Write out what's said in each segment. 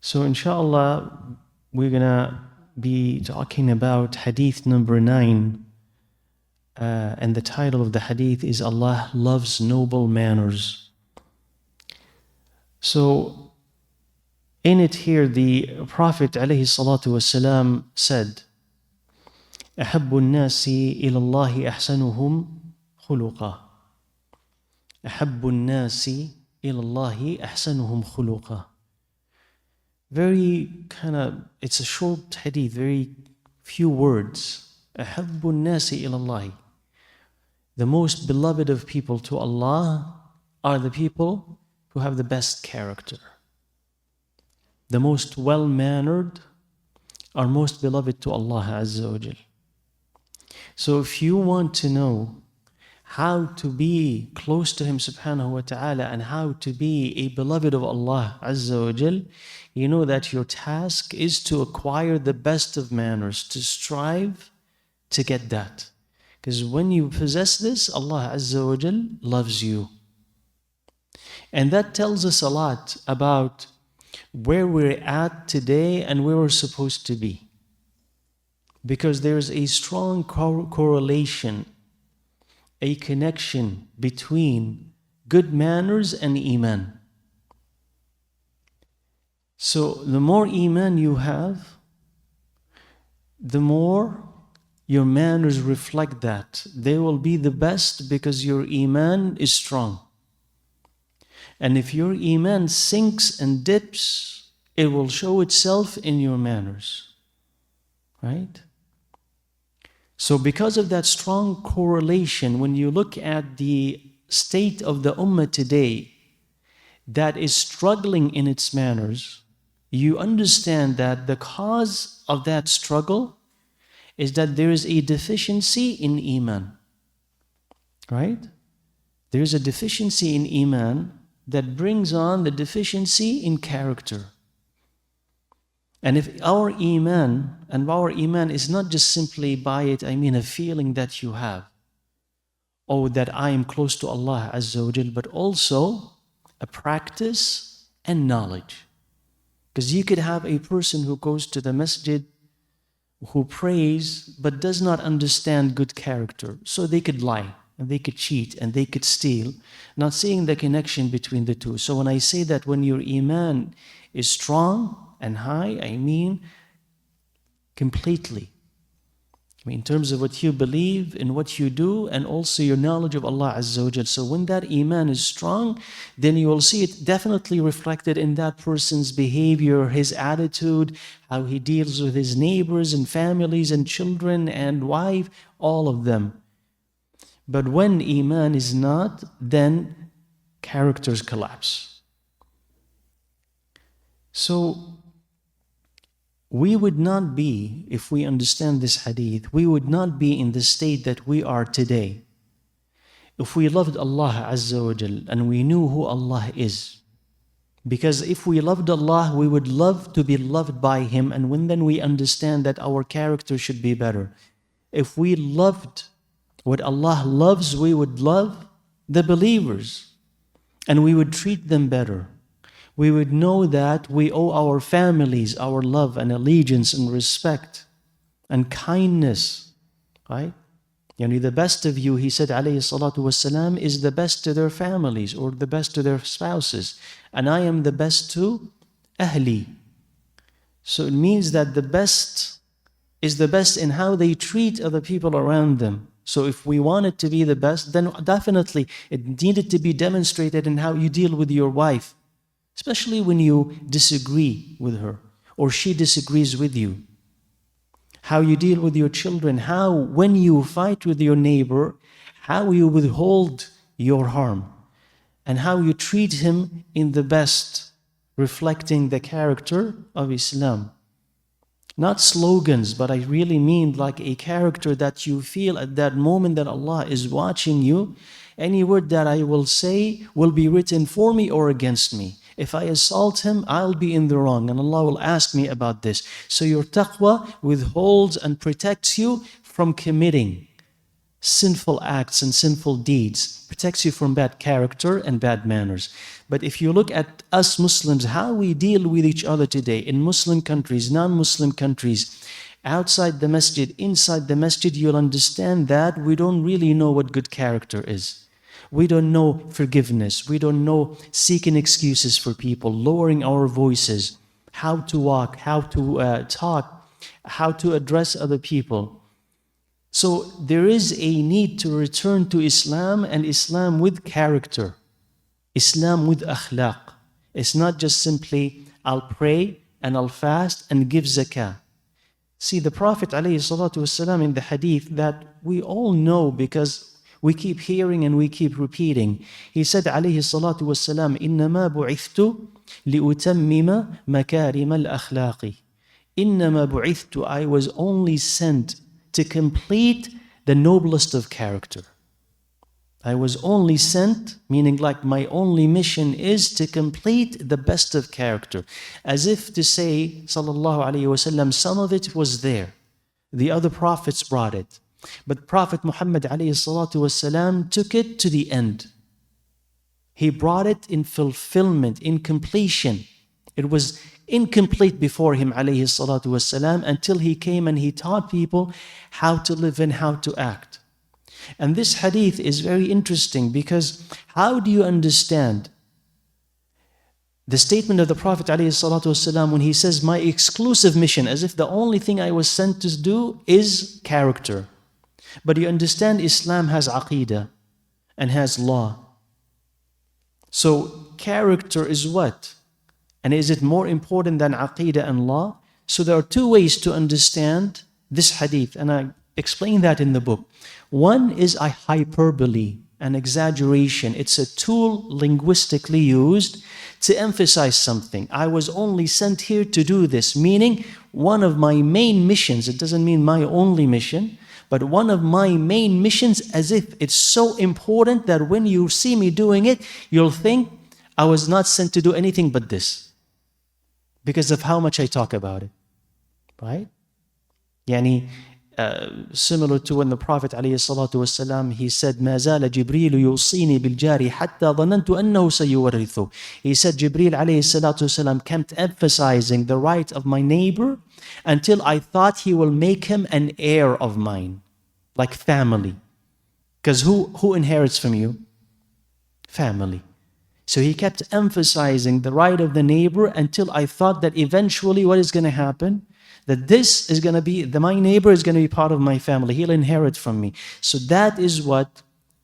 So inshallah, we're gonna be talking about hadith number 9. And the title of the hadith is Allah loves noble manners. So in it here, the Prophet ﷺ said, أحب الناس إلى الله أحسنهم خلقا. أحب الناس إلى الله أحسنهم خلقا. Very it's a short hadith, very few words. أحب الناس إلى الله. The most beloved of people to Allah are the people who have the best character. The most well-mannered are most beloved to Allah Azza wa Jal. So if you want to know how to be close to Him subhanahu wa ta'ala and how to be a beloved of Allah Azza wa Jal, you know that your task is to acquire the best of manners, to strive to get that. Because when you possess this, Allah Azza wa Jal loves you. And that tells us a lot about where we're at today and where we're supposed to be. Because there's a strong correlation, a connection between good manners and Iman. So the more Iman you have, the more your manners reflect that. They will be the best because your Iman is strong. And if your Iman sinks and dips, it will show itself in your manners. Right? So because of that strong correlation, when you look at the state of the Ummah today that is struggling in its manners, you understand that the cause of that struggle is that there is a deficiency in Iman. Right? There is a deficiency in Iman that brings on the deficiency in character. And if our Iman is not just simply by it, I mean a feeling that you have, oh, that I am close to Allah Azza wa Jal, but also a practice and knowledge. Because you could have a person who goes to the masjid, who prays, but does not understand good character. So they could lie, and they could cheat, and they could steal, not seeing the connection between the two. So when I say that when your Iman is strong and high, I mean completely. I mean in terms of what you believe, in what you do, and also your knowledge of Allah Azza wa Jal. So when that Iman is strong, then you will see it definitely reflected in that person's behavior, his attitude, how he deals with his neighbors and families and children and wife, all of them. But when Iman is not, then characters collapse. So we would not be, if we understand this hadith, we would not be in the state that we are today if we loved Allah Azza wa Jal and we knew who Allah is. Because if we loved Allah, we would love to be loved by Him, and then we understand that our character should be better. If we loved what Allah loves, we would love the believers and we would treat them better. We would know that we owe our families our love and allegiance and respect and kindness, right? The best of you, he said, alayhi salatu wasalam, is the best to their families or the best to their spouses. And I am the best to ahli. So it means that the best is the best in how they treat other people around them. So if we want it to be the best, then definitely it needed to be demonstrated in how you deal with your wife. Especially when you disagree with her or she disagrees with you. How you deal with your children, how when you fight with your neighbor, how you withhold your harm, and how you treat him in the best, reflecting the character of Islam. Not slogans, but I really mean like a character that you feel at that moment that Allah is watching you. Any word that I will say will be written for me or against me. If I assault him, I'll be in the wrong, and Allah will ask me about this. So your taqwa withholds and protects you from committing sinful acts and sinful deeds, protects you from bad character and bad manners. But if you look at us Muslims, how we deal with each other today in Muslim countries, non-Muslim countries, outside the masjid, inside the masjid, you'll understand that we don't really know what good character is. We don't know forgiveness. We don't know seeking excuses for people, lowering our voices, how to walk, how to talk, how to address other people. So there is a need to return to Islam, and Islam with character, Islam with akhlaq. It's not just simply, I'll pray and I'll fast and give zakah. See, the Prophet ﷺ in the hadith that we all know because we keep hearing and we keep repeating. He said, alayhi salatu wassalam, إِنَّمَا بُعِثْتُ لِأُتَمِّمَ مَكَارِمَ الْأَخْلَاقِ. إِنَّمَا بُعِثْتُ, I was only sent to complete the noblest of character. I was only sent, meaning like my only mission is to complete the best of character. As if to say, sallallahu alayhi wasallam, some of it was there. The other prophets brought it. But Prophet Muhammad alayhi salatu wasallam took it to the end. He brought it in fulfillment, in completion. It was incomplete before him alayhi salatu wasalam until he came and he taught people how to live and how to act. And this hadith is very interesting because how do you understand the statement of the Prophet alayhi salatu wasalam when he says, my exclusive mission, as if the only thing I was sent to do is character. But you understand Islam has aqeedah and has law. So character is what? And is it more important than aqeedah and law? So there are two ways to understand this hadith, and I explain that in the book. One is a hyperbole, an exaggeration. It's a tool linguistically used to emphasize something. I was only sent here to do this, meaning one of my main missions. It doesn't mean my only mission, but one of my main missions, as if it's so important that when you see me doing it, you'll think I was not sent to do anything but this, because of how much I talk about it, right? Yani, similar to when the Prophet ﷺ, he said, مَا زَالَ جِبْرِيلُ يُوصِينِي بِالْجَارِ حَتَّى ظَنَنْتُ أَنَّهُ سَيُوَرِّثُ. He said, Jibreel ﷺ kept emphasizing the right of my neighbor until I thought he will make him an heir of mine, like family. Because who inherits from you? Family. So he kept emphasizing the right of the neighbor until I thought that eventually what is going to happen? That this is going to be, my neighbor is going to be part of my family. He'll inherit from me. So that is what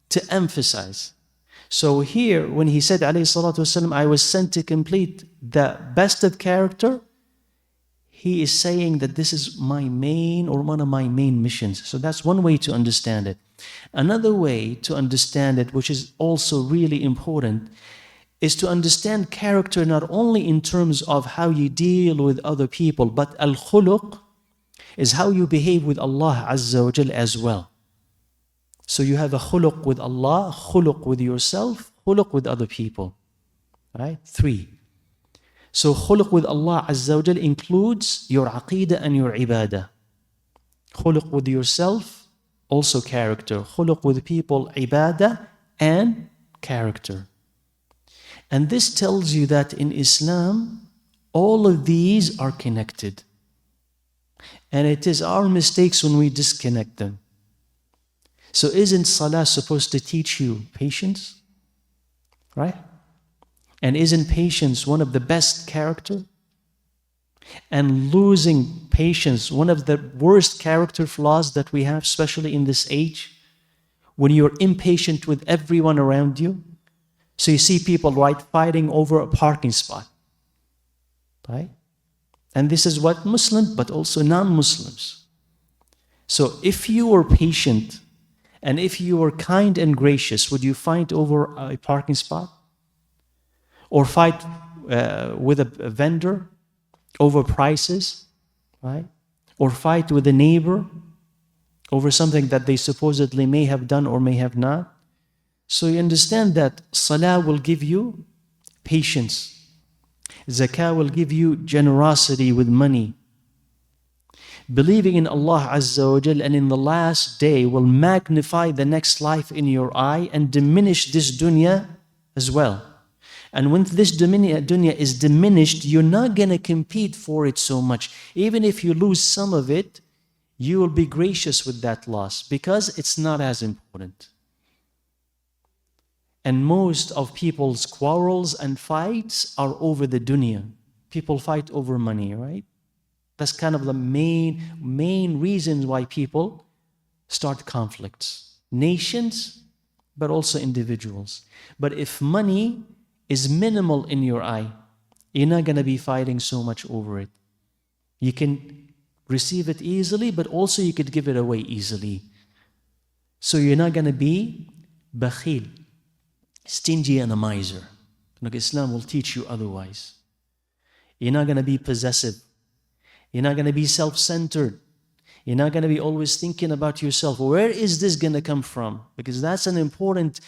to emphasize. So here, when he said, alayhi salatu wasalam, I was sent to complete the best of character, he is saying that this is my main or one of my main missions. So that's one way to understand it. Another way to understand it, which is also really important, is to understand character not only in terms of how you deal with other people, but al-khuluq is how you behave with Allah Azza wa Jal as well. So you have a khuluq with Allah, khuluq with yourself, khuluq with other people. Right? 3. So khuluq with Allah Azza wa Jal includes your aqeedah and your ibadah. Khuluq with yourself, also character. Khuluq with people, ibadah and character. And this tells you that in Islam, all of these are connected. And it is our mistakes when we disconnect them. So isn't Salah supposed to teach you patience? Right? And isn't patience one of the best character? And losing patience, one of the worst character flaws that we have, especially in this age, when you're impatient with everyone around you. So you see people, right, fighting over a parking spot, right? And this is what Muslims, but also non-Muslims. So if you were patient and if you were kind and gracious, would you fight over a parking spot? Or fight with a vendor over prices, right? Or fight with a neighbor over something that they supposedly may have done or may have not? So you understand that Salah will give you patience. Zakah will give you generosity with money. Believing in Allah Azza wa Jal and in the last day will magnify the next life in your eye and diminish this dunya as well. And when this dunya is diminished, you're not going to compete for it so much. Even if you lose some of it, you will be gracious with that loss because it's not as important. And most of people's quarrels and fights are over the dunya. People fight over money, right? That's kind of the main reasons why people start conflicts. Nations, but also individuals. But if money is minimal in your eye, you're not going to be fighting so much over it. You can receive it easily, but also you could give it away easily. So you're not going to be bakhil, stingy and a miser. Look, Islam will teach you otherwise. You're not going to be possessive. You're not going to be self-centered. You're not going to be always thinking about yourself. Where is this going to come from? Because that's an important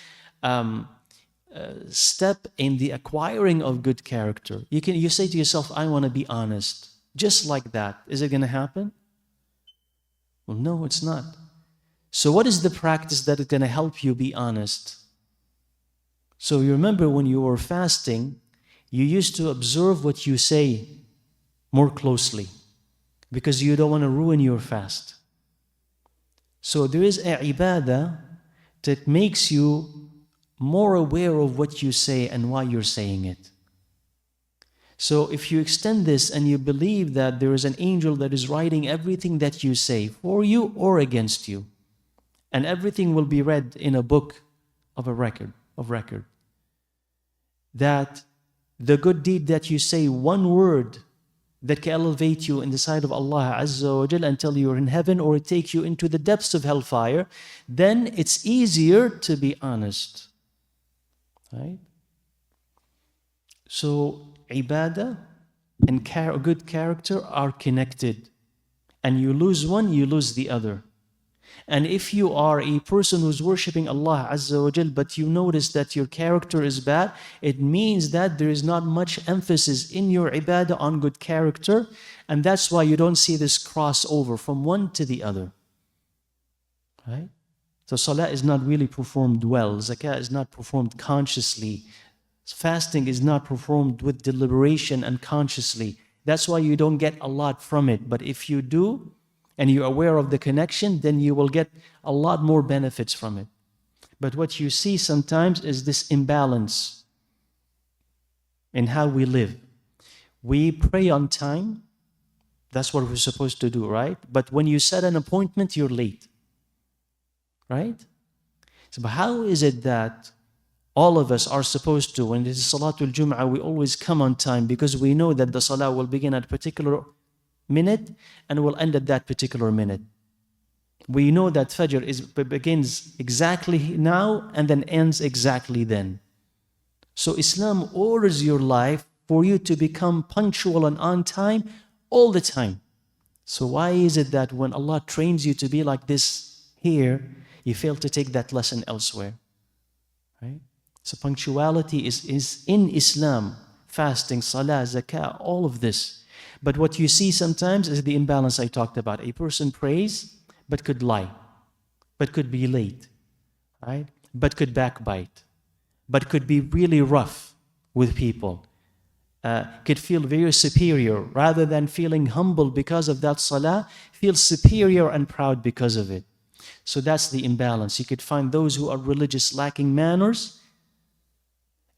step in the acquiring of good character. You say to yourself, I want to be honest. Just like that. Is it going to happen? Well, no, it's not. So what is the practice that is going to help you be honest? So you remember when you were fasting, you used to observe what you say more closely because you don't want to ruin your fast. So there is a ibadah that makes you more aware of what you say and why you're saying it. So if you extend this and you believe that there is an angel that is writing everything that you say for you or against you, and everything will be read in a book of record, that the good deed that you say, one word that can elevate you in the sight of Allah Azza wa Jal until you're in heaven or take you into the depths of hellfire, then it's easier to be honest. Right? So ibadah and good character are connected. And you lose one, you lose the other. And if you are a person who's worshipping Allah Azza wa Jal, but you notice that your character is bad, it means that there is not much emphasis in your ibadah on good character, and that's why you don't see this crossover from one to the other. Right? So salah is not really performed well, zakah is not performed consciously, fasting is not performed with deliberation and consciously. That's why you don't get a lot from it. But if you do, and you're aware of the connection, then you will get a lot more benefits from it. But what you see sometimes is this imbalance in how we live. We pray on time, that's what we're supposed to do, right? But when you set an appointment, you're late, right? So but how is it that all of us are supposed to, when it is Salatul Jum'ah, we always come on time because we know that the Salah will begin at a particular minute and will end at that particular minute. We know that Fajr begins exactly now and then ends exactly then. So Islam orders your life for you to become punctual and on time all the time. So why is it that when Allah trains you to be like this here, you fail to take that lesson elsewhere? Right? So punctuality is in Islam, fasting, salah, zakah, all of this. But what you see sometimes is the imbalance I talked about. A person prays, but could lie, but could be late, right? But could backbite, but could be really rough with people, could feel very superior rather than feeling humble because of that salah, feel superior and proud because of it. So that's the imbalance. You could find those who are religious lacking manners,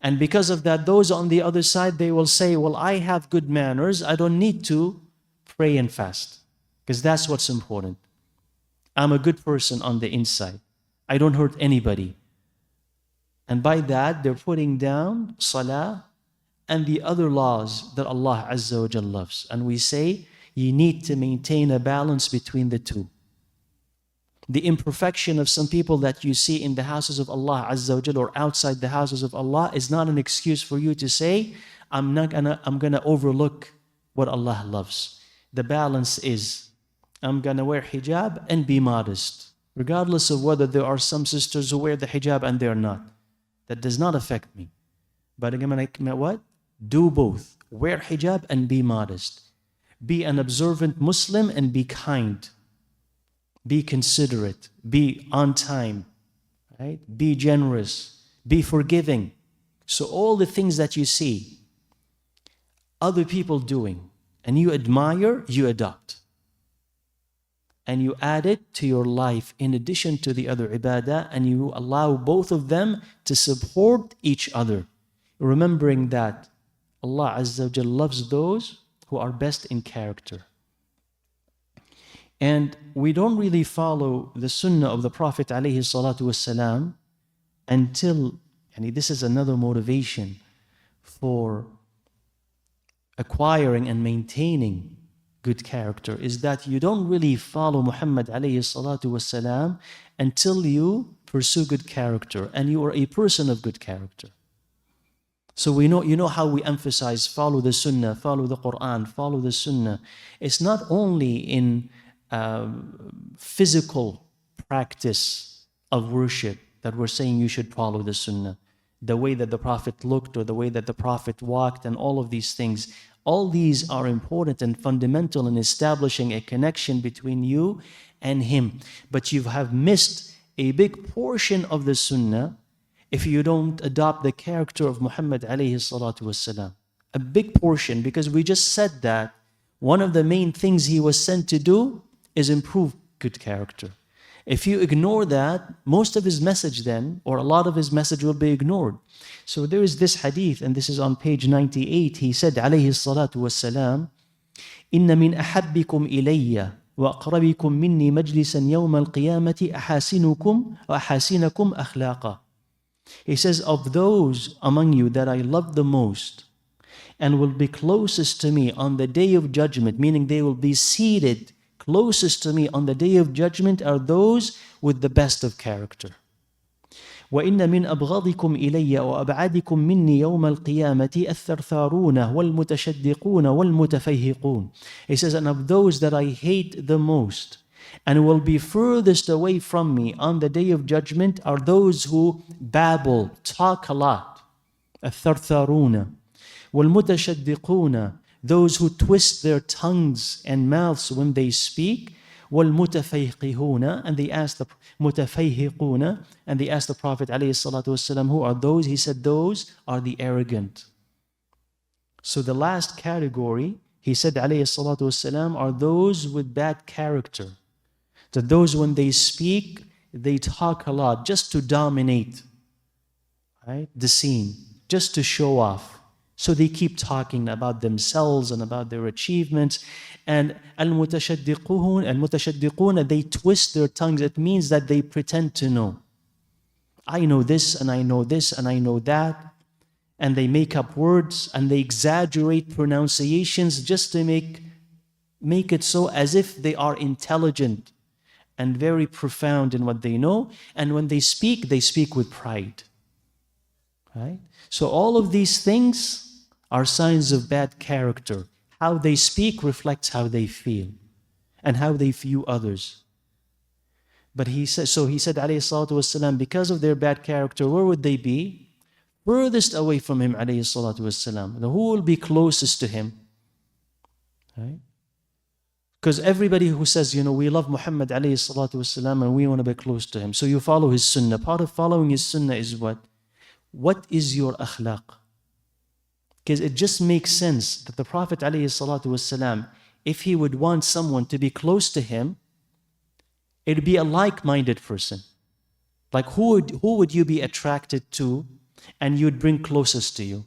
and because of that, those on the other side, they will say, well, I have good manners. I don't need to pray and fast because that's what's important. I'm a good person on the inside. I don't hurt anybody. And by that, they're putting down salah and the other laws that Allah Azza wa Jal loves. And we say, you need to maintain a balance between the two. The imperfection of some people that you see in the houses of Allah Azza wa Jal or outside the houses of Allah is not an excuse for you to say, I'm gonna overlook what Allah loves. The balance is, I'm gonna wear hijab and be modest, regardless of whether there are some sisters who wear the hijab and they're not. That does not affect me. But I'm gonna what? Do both. Wear hijab and be modest. be an observant Muslim and be kind, be considerate, be on time, right? Be generous, be forgiving. So all the things that you see other people doing and you admire, you adopt. And you add it to your life in addition to the other ibadah, and you allow both of them to support each other. Remembering that Allah Azza wa Jal loves those who are best in character. And we don't really follow the sunnah of the Prophet alayhi salatu wasalam until, this is another motivation for acquiring and maintaining good character, is that you don't really follow Muhammad alayhi salatu wasalam until you pursue good character and you are a person of good character. So we know, you know how we emphasize follow the sunnah, follow the Quran, follow the sunnah. It's not only in physical practice of worship that we're saying you should follow the sunnah. The way that the Prophet looked or the way that the Prophet walked and all of these things. All these are important and fundamental in establishing a connection between you and him. But you have missed a big portion of the sunnah if you don't adopt the character of Muhammad alayhi salatu wasalam. A big portion, because we just said that one of the main things he was sent to do is improve good character. If you ignore that, most of his message then, or a lot of his message will be ignored. So there is this hadith, and this is on page 98. He said, alayhi salatu wassalam, إِنَّ مِنْ أَحَبِّكُمْ إِلَيَّ وَأَقْرَبِكُمْ مِنِّي مَجْلِسًا يَوْمَ الْقِيَامَةِ أَحَاسِنُكُمْ أَخْلَاقًا. He says, of those among you that I love the most and will be closest to me on the day of judgment, meaning they will be seated closest to me on the day of judgment, are those with the best of character. وَإِنَّ مِنْ أَبْغَضِكُمْ إِلَيَّ وَأَبْعَدِكُمْ مِنِّي يَوْمَ الْقِيَامَةِ الثَّرْثَارُونَ وَالْمُتَشَدِّقُونَ وَالْمُتَفَيْهِقُونَ. He says, and of those that I hate the most and will be furthest away from me on the day of judgment are those who babble, talk a lot. الثَّرْثَارُونَ وَالْمُتَشَدِّقُونَ, those who twist their tongues and mouths when they speak. وَالْمُتَفَيْقِهُونَ, and they asked the مُتَفَيْهِقُونَ, and they asked the Prophet ﷺ, who are those? He said, those are the arrogant. So the last category, he said ﷺ, are those with bad character. That those when they speak, they talk a lot just to dominate, right, the scene, just to show off. So they keep talking about themselves and about their achievements. And al-mutashaddiqun, they twist their tongues. It means that they pretend to know. I know this and I know this and I know that. And they make up words and they exaggerate pronunciations just to make it so as if they are intelligent and very profound in what they know. And when they speak with pride. Right? So all of these things are signs of bad character. How they speak reflects how they feel and how they view others. But he said, alayhi salatu wasalam, because of their bad character, where would they be? Furthest away from him, alayhi salatu wasalam. Who will be closest to him? Right? Because everybody who says, we love Muhammad alayhi salatu wasalam and we want to be close to him. So you follow his sunnah. Part of following his sunnah is what? What is your akhlaq? Because it just makes sense that the Prophet ﷺ, if he would want someone to be close to him, it'd be a like-minded person. Like who would you be attracted to and you'd bring closest to you?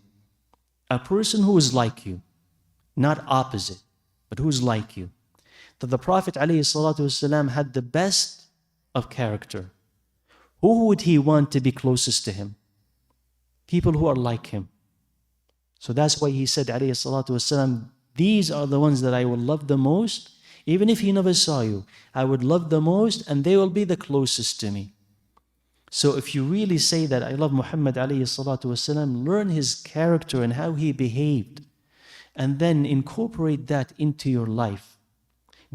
A person who is like you, not opposite, but who's like you. That the Prophet ﷺ had the best of character. Who would he want to be closest to him? People who are like him. So that's why he said, alayhi salatu wasalam, these are the ones that I will love the most. Even if he never saw you, I would love the most and they will be the closest to me. So if you really say that I love Muhammad alayhi salatu wasalam, learn his character and how he behaved. And then incorporate that into your life.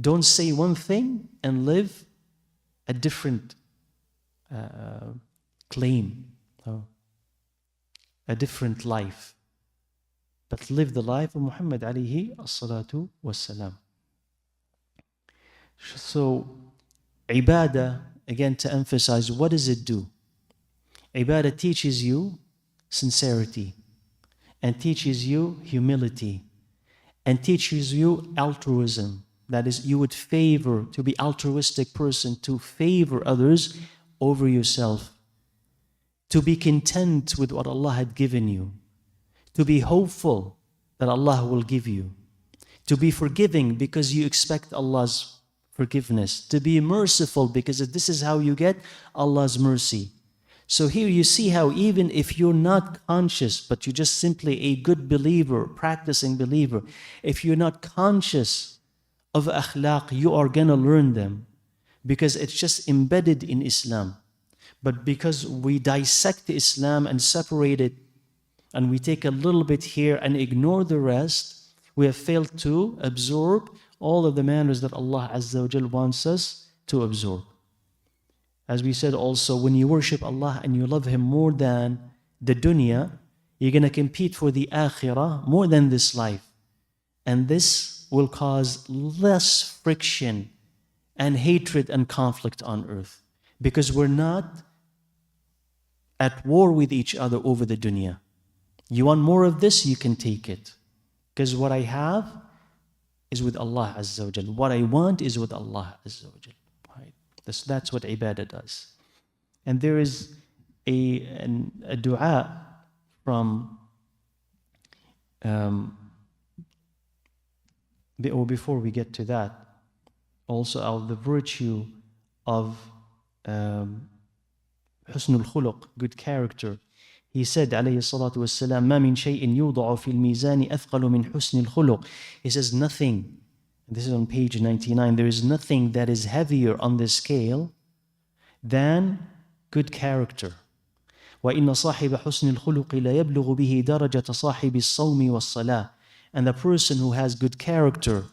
Don't say one thing and live a different claim. A different life. but live the life of Muhammad alayhi as-salatu was-salam. So, ibadah, again to emphasize, what does it do? Ibadah teaches you sincerity, and teaches you humility, and teaches you altruism. That is, you would favor, to be altruistic person, to favor others over yourself, to be content with what Allah had given you, to be hopeful that Allah will give you, to be forgiving because you expect Allah's forgiveness, to be merciful because this is how you get Allah's mercy. So here you see how even if you're not conscious, but you're just simply a good believer, practicing believer, if you're not conscious of akhlaq, you are going to learn them because it's just embedded in Islam. But because we dissect Islam and separate it, and we take a little bit here and ignore the rest, we have failed to absorb all of the manners that Allah Azza wa Jal wants us to absorb. As we said also, when you worship Allah and you love Him more than the dunya, you're going to compete for the akhirah more than this life. And this will cause less friction and hatred and conflict on earth. Because we're not at war with each other over the dunya. You want more of this, you can take it. Because what I have is with Allah Azza wa Jal. What I want is with Allah Azza wa Jal. Right? That's what ibadah does. And there is a dua from, before we get to that, also of the virtue of حسن الخلق, good character. He said, عليه الصلاة والسلام, ما من شيء يوضع في الميزان أثقل من حسن الخلق. He says nothing, this is on page 99, there is nothing that is heavier on the scale than good character. وإن صاحب حسن الخلق لا يبلغ به درجة صاحب الصوم والصلاة. And the person who has good character,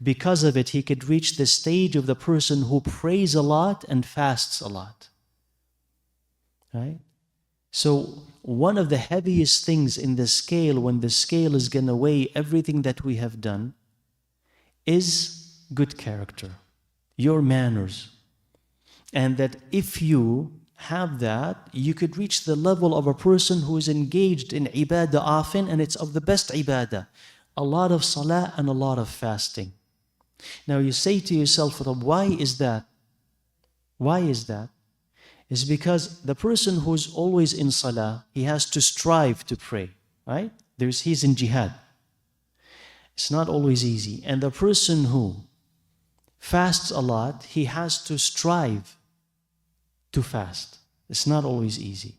because of it, he could reach the stage of the person who prays a lot and fasts a lot. Right? So one of the heaviest things in the scale, when the scale is going to weigh everything that we have done, is good character, your manners. And that if you have that, you could reach the level of a person who is engaged in ibadah often, and it's of the best ibadah. A lot of salah and a lot of fasting. Now you say to yourself, why is that? Why is that? It's because the person who's always in salah, he has to strive to pray, right? He's in jihad. It's not always easy. And the person who fasts a lot, he has to strive to fast. It's not always easy.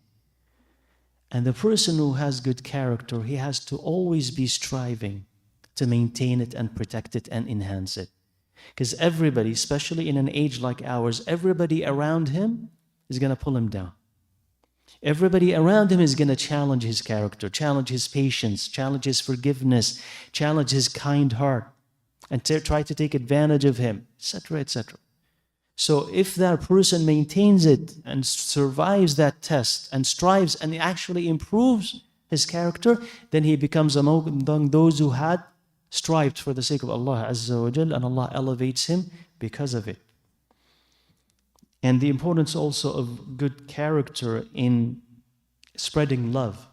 And the person who has good character, he has to always be striving to maintain it and protect it and enhance it. Because everybody, especially in an age like ours, everybody around him is going to pull him down. Everybody around him is going to challenge his character, challenge his patience, challenge his forgiveness, challenge his kind heart, and try to take advantage of him, etc., etc. So if that person maintains it and survives that test and strives and actually improves his character, then he becomes among those who had strived for the sake of Allah Azza wa Jal, and Allah elevates him because of it. And the importance also of good character in spreading love,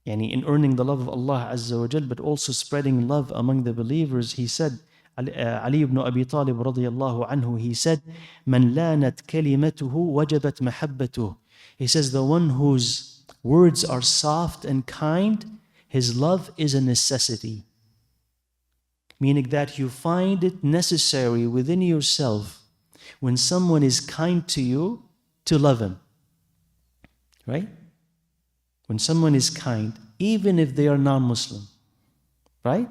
in earning the love of Allah Azza wa Jal, but also spreading love among the believers. He said, Ali ibn Abi Talib radiyallahu anhu, he said, "Man lanat kalimatuhu wajabat mahabbatuh." He says, the one whose words are soft and kind, his love is a necessity. Meaning that you find it necessary within yourself, when someone is kind to you, to love him. Right? When someone is kind, even if they are non-Muslim. Right?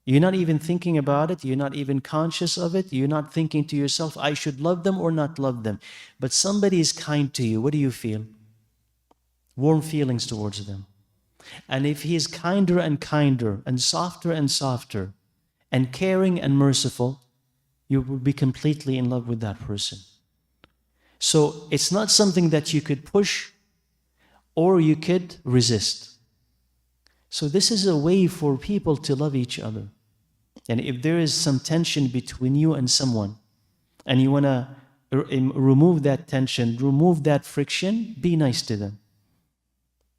You're not even thinking about it. You're not even conscious of it. You're not thinking to yourself, I should love them or not love them. But somebody is kind to you. What do you feel? Warm feelings towards them. And if he is kinder and kinder and softer and caring and merciful, you will be completely in love with that person. So it's not something that you could push or you could resist. So this is a way for people to love each other. And if there is some tension between you and someone, and you want to remove that tension, remove that friction, be nice to them.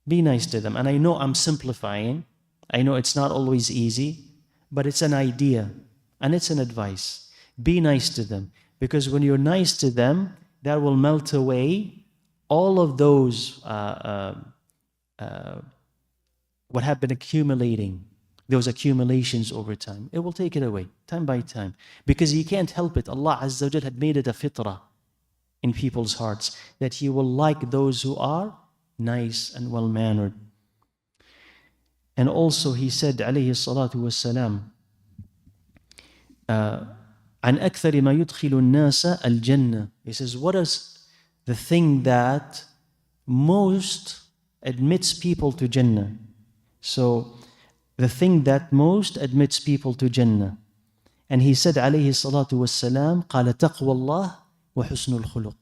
Be nice to them. And I know I'm simplifying. I know it's not always easy, but it's an idea and it's an advice. Be nice to them. Because when you're nice to them, that will melt away all of those what have been accumulating, those accumulations over time. It will take it away, time by time. Because you can't help it. Allah Azza wa Jal had made it a fitrah in people's hearts, that He will like those who are nice and well-mannered. And also He said, alayhi salatu wassalam, عن أكثر ما يدخل الناس الجنة. He says, what is the thing that most admits people to Jannah? So, the thing that most admits people to Jannah. And he said, alayhi salatu wassalam, قال تقوى الله وحسن الخلق.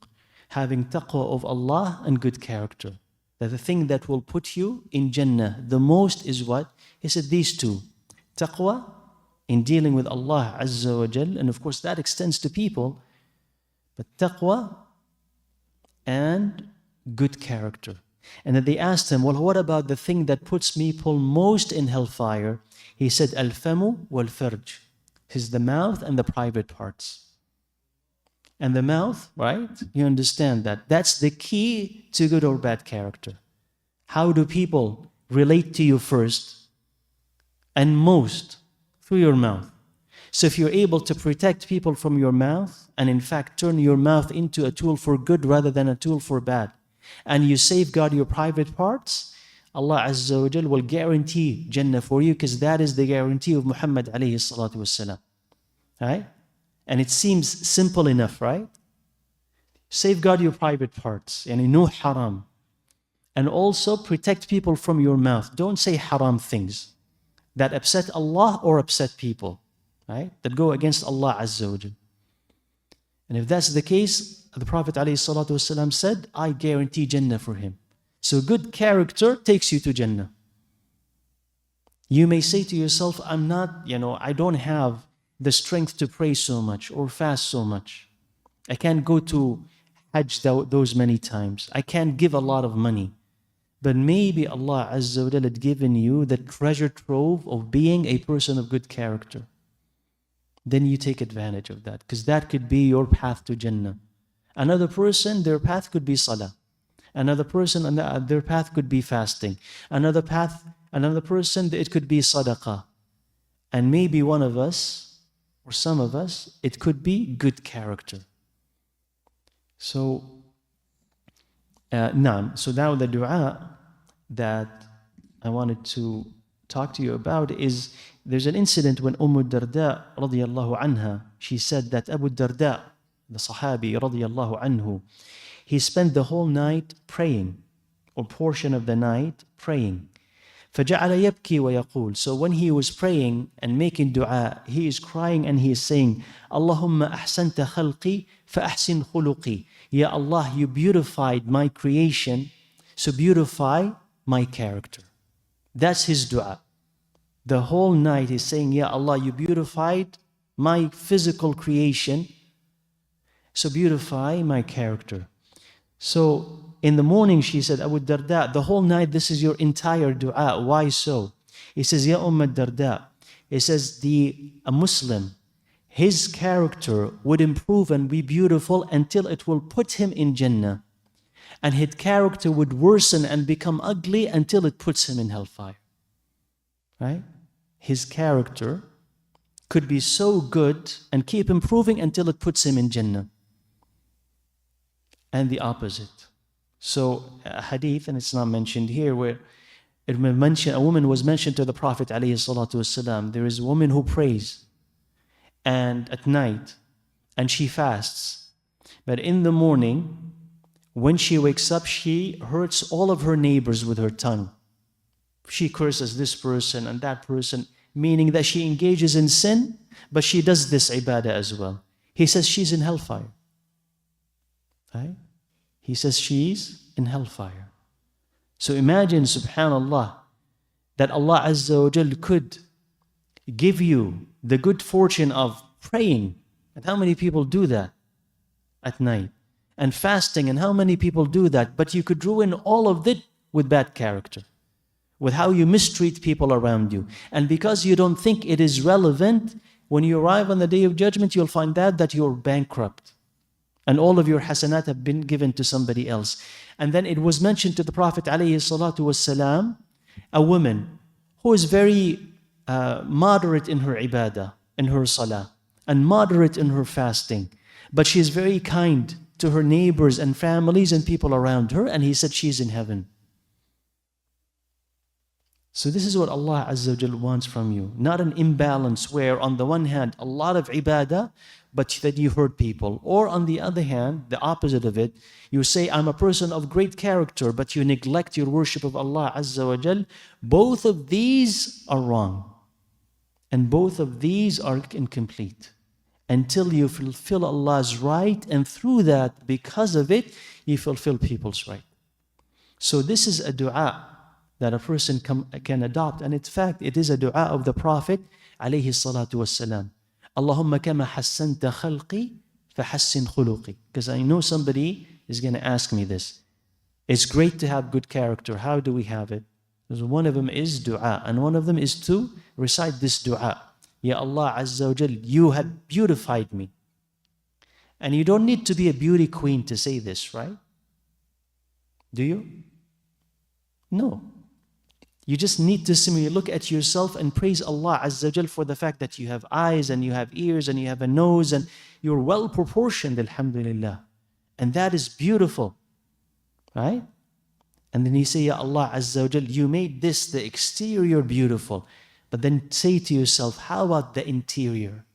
Having taqwa of Allah and good character. That the thing that will put you in Jannah the most is what? He said these two. Taqwa, in dealing with Allah Azza wa Jal, and of course that extends to people, but taqwa and good character. And then they asked him, well, what about the thing that puts people most in hellfire? He said, al-famu wal-farj. Is the mouth and the private parts. And the mouth, right? You understand that. That's the key to good or bad character. How do people relate to you first and most? Through your mouth. So if you're able to protect people from your mouth, and in fact turn your mouth into a tool for good rather than a tool for bad, and you safeguard your private parts, Allah Azza wa Jal will guarantee Jannah for you, because that is the guarantee of Muhammad alayhi salatu wassalam. Right? And it seems simple enough, right? Safeguard your private parts, and no haram. And also protect people from your mouth. Don't say haram things that upset Allah or upset people, right? That go against Allah Azza wa Jal. And if that's the case, the Prophet ﷺ said, I guarantee Jannah for him. So good character takes you to Jannah. You may say to yourself, I'm not, I don't have the strength to pray so much or fast so much. I can't go to Hajj those many times. I can't give a lot of money. But maybe Allah Azza wa Jalla had given you the treasure trove of being a person of good character. Then you take advantage of that, because that could be your path to Jannah. Another person, their path could be salah. Another person, their path could be fasting. Another person, it could be sadaqah. And maybe one of us, or some of us, it could be good character. So, so now the dua that I wanted to talk to you about is, there's an incident when Darda radiyallahu anha, she said that Abu Darda, the Sahabi radiyallahu anhu, he spent the whole night praying, or portion of the night praying. فَجَعَلَ يَبْكِي وَيَقُولُ. So when he was praying and making dua, he is crying and he is saying, Allahumma ahsanta khalqi fa-ahsin khuluqi. Ya Allah, you beautified my creation, so beautify my character. That's his dua. The whole night he's saying, Ya Allah, you beautified my physical creation, so beautify my character. So in the morning she said, Abu Darda, the whole night this is your entire dua. Why so? He says, Ya Darda. He says, a Muslim, his character would improve and be beautiful until it will put him in Jannah. And his character would worsen and become ugly until it puts him in hellfire. Right? His character could be so good and keep improving until it puts him in Jannah. And the opposite. So a hadith, and it's not mentioned here, where a woman was mentioned to the Prophet ﷺ. There is a woman who prays and at night, and she fasts. But in the morning, when she wakes up, she hurts all of her neighbors with her tongue. She curses this person and that person, meaning that she engages in sin, but she does this ibadah as well. He says she's in hellfire. Right? He says she's in hellfire. So imagine, subhanallah, that Allah Azza wa Jal could give you the good fortune of praying. And how many people do that at night? And fasting, and how many people do that? But you could ruin all of it with bad character, with how you mistreat people around you. And because you don't think it is relevant, when you arrive on the Day of Judgment, you'll find out that you're bankrupt. And all of your hasanat have been given to somebody else. And then it was mentioned to the Prophet ﷺ, a woman who is very moderate in her ibadah, in her salah, and moderate in her fasting. But she is very kind to her neighbors and families and people around her. And he said she's in heaven. So this is what Allah Azza wa Jal wants from you. Not an imbalance where on the one hand, a lot of ibadah, but that you hurt people. Or on the other hand, the opposite of it, you say, I'm a person of great character, but you neglect your worship of Allah Azza wa Jal. Both of these are wrong. And both of these are incomplete. Until you fulfill Allah's right, and through that, because of it, you fulfill people's right. So this is a dua that a person can adopt. And in fact, it is a dua of the Prophet alayhi salatu wassalam. Allahumma kama hassanta khalqi fahassin khuluqi. Because I know somebody is going to ask me this. It's great to have good character. How do we have it? Because one of them is dua, and one of them is to recite this dua. Ya Allah Azza wa Jal, you have beautified me. And you don't need to be a beauty queen to say this, right? Do you? No. You just need to simply look at yourself and praise Allah Azza wa Jal for the fact that you have eyes and you have ears and you have a nose and you're well proportioned, alhamdulillah. And that is beautiful, right? And then you say, Ya Allah Azza wa Jal, you made this, the exterior, beautiful. But then say to yourself, how about the interior?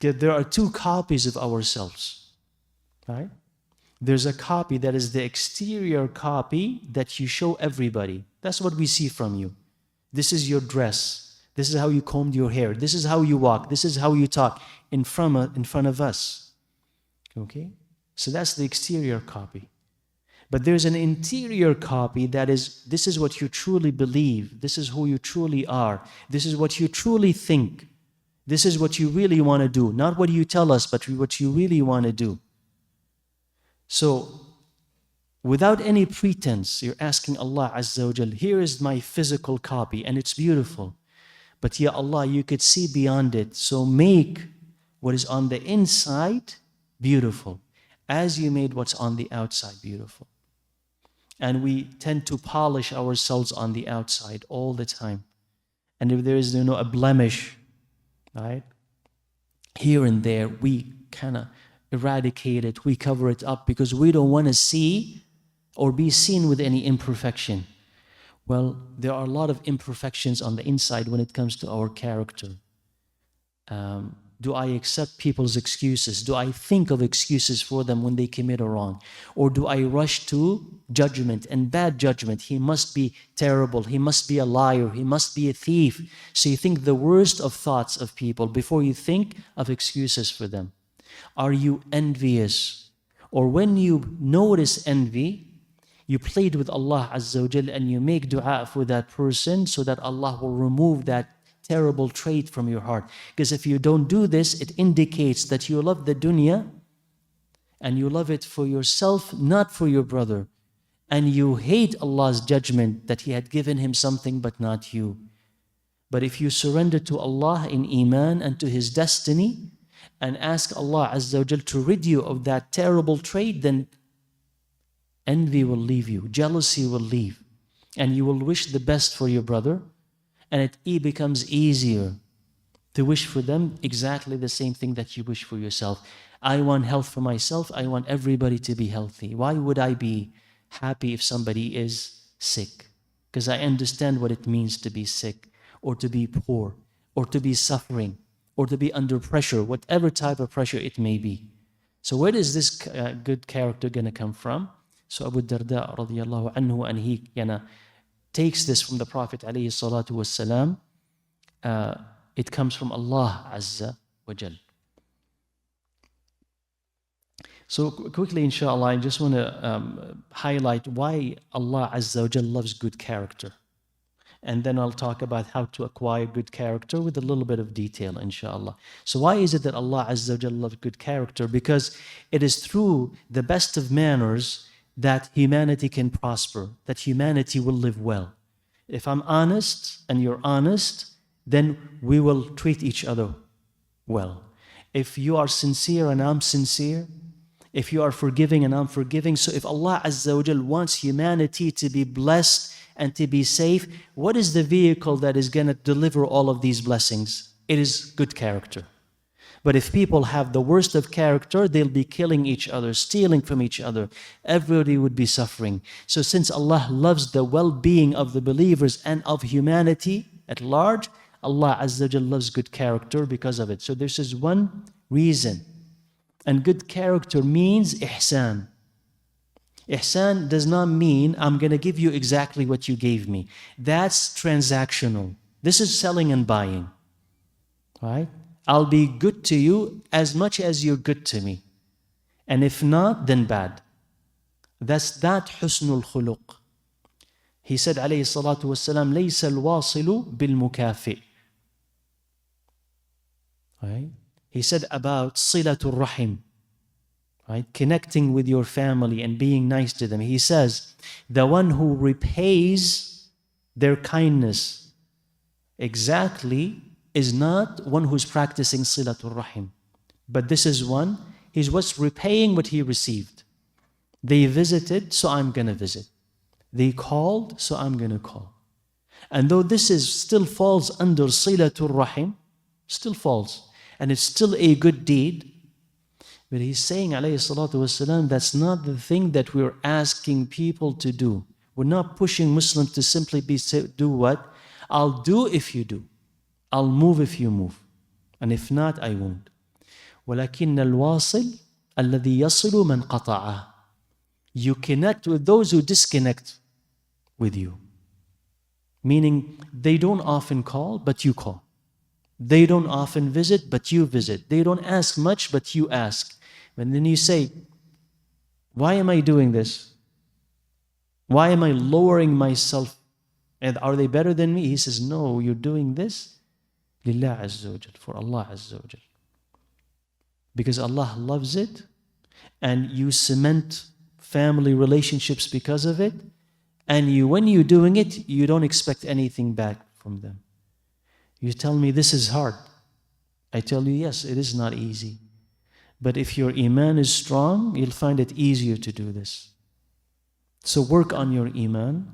There are two copies of ourselves, right? There's a copy that is the exterior copy that you show everybody. That's what we see from you. This is your dress. This is how you combed your hair. This is how you walk. This is how you talk in front of us. Okay? So that's the exterior copy. But there's an interior copy that is, this is what you truly believe. This is who you truly are. This is what you truly think. This is what you really want to do. Not what you tell us, but what you really want to do. So, without any pretense, you're asking Allah Azza wa Jal, here is my physical copy, and it's beautiful. But Ya Allah, you could see beyond it. So make what is on the inside beautiful, as you made what's on the outside beautiful. And we tend to polish ourselves on the outside all the time. And if there is a blemish, right, here and there, we kind of eradicate it, we cover it up because we don't want to see or be seen with any imperfection. Well, there are a lot of imperfections on the inside when it comes to our character. Do I accept people's excuses? Do I think of excuses for them when they commit a wrong? Or do I rush to judgment and bad judgment? He must be terrible. He must be a liar. He must be a thief. So you think the worst of thoughts of people before you think of excuses for them. Are you envious? Or when you notice envy, you plead with Allah Azza wa Jal and you make dua for that person so that Allah will remove that terrible trait from your heart. Because if you don't do this, it indicates that you love the dunya and you love it for yourself, not for your brother. And you hate Allah's judgment that He had given him something but not you. But if you surrender to Allah in Iman and to His destiny and ask Allah Azza wa Jal to rid you of that terrible trait, then envy will leave you, jealousy will leave, and you will wish the best for your brother. And it becomes easier to wish for them exactly the same thing that you wish for yourself. I want health for myself. I want everybody to be healthy. Why would I be happy if somebody is sick? Because I understand what it means to be sick, or to be poor, or to be suffering, or to be under pressure, whatever type of pressure it may be. So where is this good character going to come from? So Abu Darda radiallahu anhu, and he takes this from the Prophet alayhi salatu wassalam. It comes from Allah Azza wa Jal. So quickly, inshallah, I just want to highlight why Allah Azza wa Jal loves good character. And then I'll talk about how to acquire good character with a little bit of detail, inshallah. So why is it that Allah Azza wa Jalla loves good character? Because it is through the best of manners that humanity can prosper, that humanity will live well. If I'm honest and you're honest, then we will treat each other well. If you are sincere and I'm sincere, if you are forgiving and I'm forgiving, so if Allah Azza wa Jal wants humanity to be blessed and to be safe, what is the vehicle that is going to deliver all of these blessings? It is good character. But if people have the worst of character, they'll be killing each other, stealing from each other. Everybody would be suffering. So since Allah loves the well-being of the believers and of humanity at large, Allah Azza wa Jal loves good character because of it. So this is one reason. And good character means ihsan. Ihsan does not mean I'm going to give you exactly what you gave me. That's transactional. This is selling and buying. Right? I'll be good to you as much as you're good to me. And if not, then bad. That's that husnul khuluq. He said, alayhi salatu wassalam, لَيْسَ الْوَاصِلُ بِالْمُكَافِئِ. Right? He said about silatul rahim, right? Connecting with your family and being nice to them. He says, the one who repays their kindness exactly is not one who's practicing silatul rahim. But this is one, he's what's repaying what he received. They visited, so I'm going to visit. They called, so I'm going to call. And though this is still falls under silatul rahim, still falls. And it's still a good deed. But he's saying, alayhi salatu wasalam, that's not the thing that we're asking people to do. We're not pushing Muslims to simply do what? I'll do if you do. I'll move if you move. And if not, I won't. وَلَكِنَّ الْوَاصِلْ الَّذِي يَصِلُ مَنْ قَطَعَهُ. You connect with those who disconnect with you. Meaning, they don't often call, but you call. They don't often visit, but you visit. They don't ask much, but you ask. And then you say, why am I doing this? Why am I lowering myself? And are they better than me? He says, no, you're doing this Lillah Azza wa Jal, for Allah Azza wa Jal. Because Allah loves it, and you cement family relationships because of it, and when you're doing it, you don't expect anything back from them. You tell me this is hard. I tell you, yes, it is not easy. But if your iman is strong, you'll find it easier to do this. So work on your iman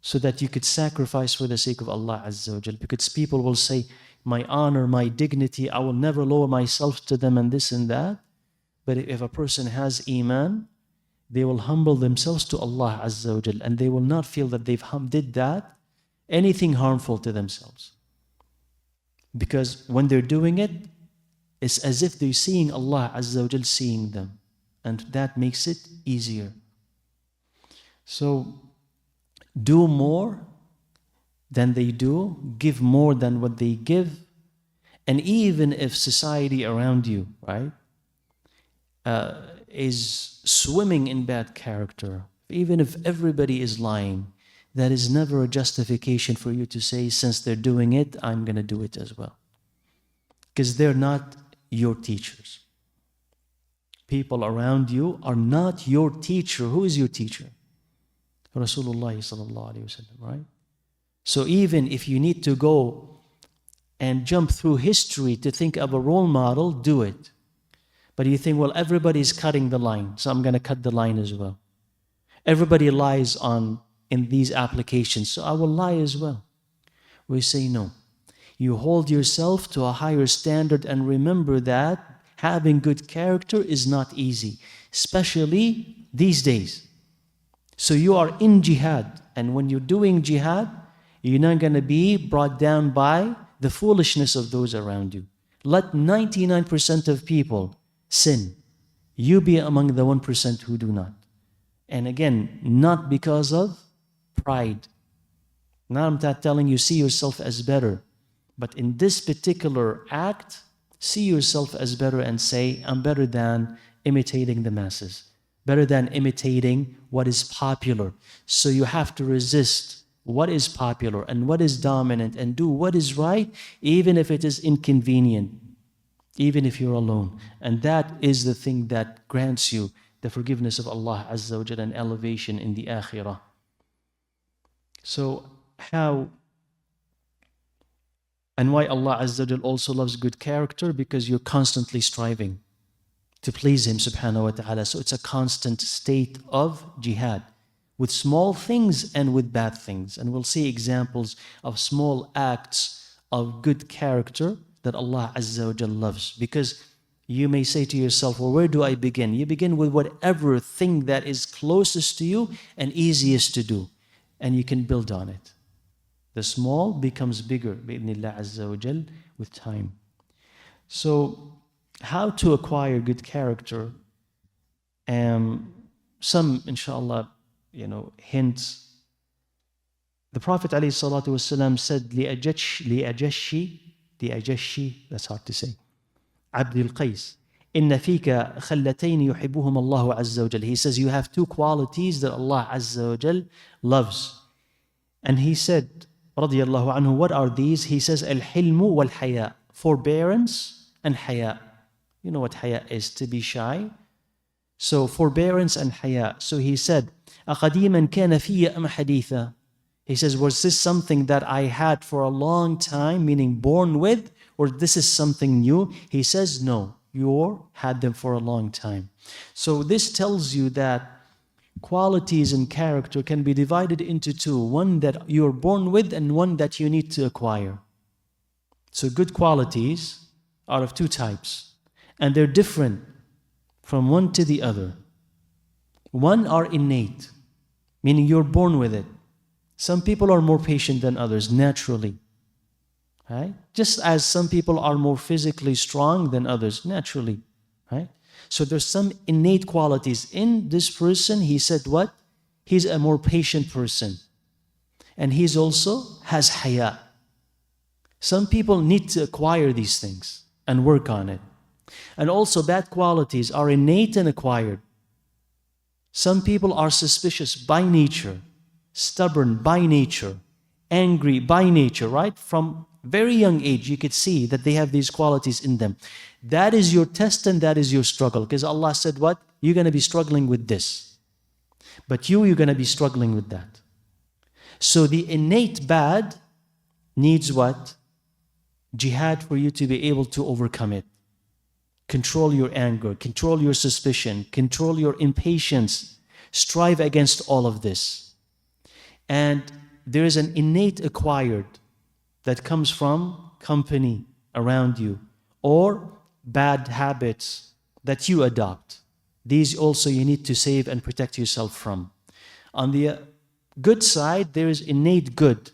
so that you could sacrifice for the sake of Allah Azza wa Jal. Because people will say, my honor, my dignity, I will never lower myself to them and this and that. But if a person has iman, they will humble themselves to Allah Azza wa Jal, and they will not feel that they've did that anything harmful to themselves. Because when they're doing it, it's as if they're seeing Allah Azza wa Jal seeing them. And that makes it easier. So, do more than they do, give more than what they give. And even if society around you, right, is swimming in bad character, even if everybody is lying, that is never a justification for you to say, since they're doing it, I'm going to do it as well. Because they're not your teachers. People around you are not your teacher. Who is your teacher? Rasulullah sallallahu alaihi wasallam, right? So even if you need to go and jump through history to think of a role model, do it. But you think, well, everybody's cutting the line, so I'm going to cut the line as well. Everybody lies in these applications, so I will lie as well. We say no. You hold yourself to a higher standard, and remember that having good character is not easy, especially these days. So you are in jihad, and when you're doing jihad, you're not going to be brought down by the foolishness of those around you. Let 99% of people sin. You be among the 1% who do not. And again, not because of pride. Now I'm not telling you see yourself as better. But in this particular act, see yourself as better and say, I'm better than imitating the masses. Better than imitating what is popular. So you have to resist what is popular and what is dominant and do what is right, even if it is inconvenient, even if you're alone. And that is the thing that grants you the forgiveness of Allah Azza wa Jalla and elevation in the Akhirah. So how and why Allah Azza wa Jalla also loves good character? Because you're constantly striving to please Him subhanahu wa ta'ala. So it's a constant state of jihad with small things and with bad things. And we'll see examples of small acts of good character that Allah Azza wa Jalla loves. Because you may say to yourself, well, where do I begin? You begin with whatever thing that is closest to you and easiest to do. And you can build on it. The small becomes bigger, bi'idhnillah Azza wa Jal, with time. So, how to acquire good character? Some, inshallah, hints. The Prophet ﷺ said, لأجشي, that's hard to say, عبد القيس, إن فيك خلتين يحبهم الله عز وجل. He says, you have two qualities that Allah Azza wa Jal loves. And he said, رضي الله عنه, what are these? He says, الحلم والحياء, forbearance and haya. You know what haya is, to be shy. So forbearance and haya. So he said, أقديما كان في أم حديثا. He says, was this something that I had for a long time, meaning born with, or this is something new? He says, no, you had them for a long time. So this tells you that qualities and character can be divided into two. One that you're born with and one that you need to acquire. So good qualities are of two types. And they're different from one to the other. One are innate, meaning you're born with it. Some people are more patient than others, naturally. Right? Just as some people are more physically strong than others, naturally. Right? So there's some innate qualities in this person. He said what? He's a more patient person. And he's also has haya. Some people need to acquire these things and work on it. And also bad qualities are innate and acquired. Some people are suspicious by nature, stubborn by nature, angry by nature, right? From very young age, you could see that they have these qualities in them. That is your test and that is your struggle. Because Allah said what? You're going to be struggling with this. But you're going to be struggling with that. So the innate bad needs what? Jihad for you to be able to overcome it. Control your anger, control your suspicion, control your impatience. Strive against all of this. And there is an innate acquired that comes from company around you or bad habits that you adopt. These also you need to save and protect yourself from. On the good side, there is innate good.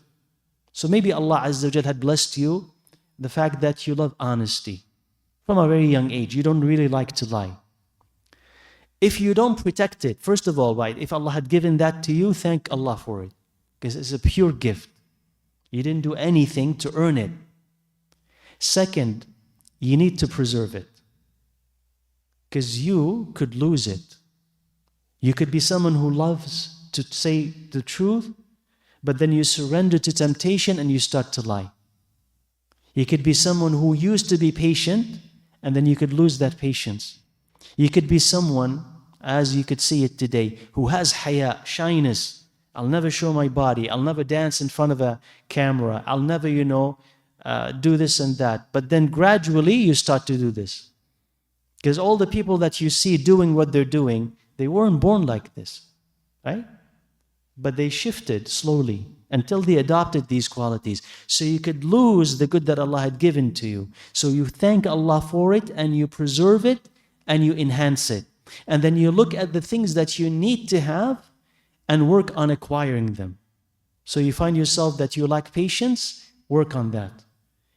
So maybe Allah Azza wa Jal had blessed you the fact that you love honesty. From a very young age, you don't really like to lie. If you don't protect it, first of all, right, if Allah had given that to you, thank Allah for it. Because it's a pure gift. You didn't do anything to earn it. Second, you need to preserve it. Because you could lose it. You could be someone who loves to say the truth, but then you surrender to temptation and you start to lie. You could be someone who used to be patient, and then you could lose that patience. You could be someone, as you could see it today, who has haya, shyness. I'll never show my body. I'll never dance in front of a camera. I'll never, do this and that. But then gradually you start to do this. Because all the people that you see doing what they're doing, they weren't born like this, right? But they shifted slowly until they adopted these qualities. So you could lose the good that Allah had given to you. So you thank Allah for it and you preserve it and you enhance it. And then you look at the things that you need to have and work on acquiring them. So you find yourself that you lack patience, work on that.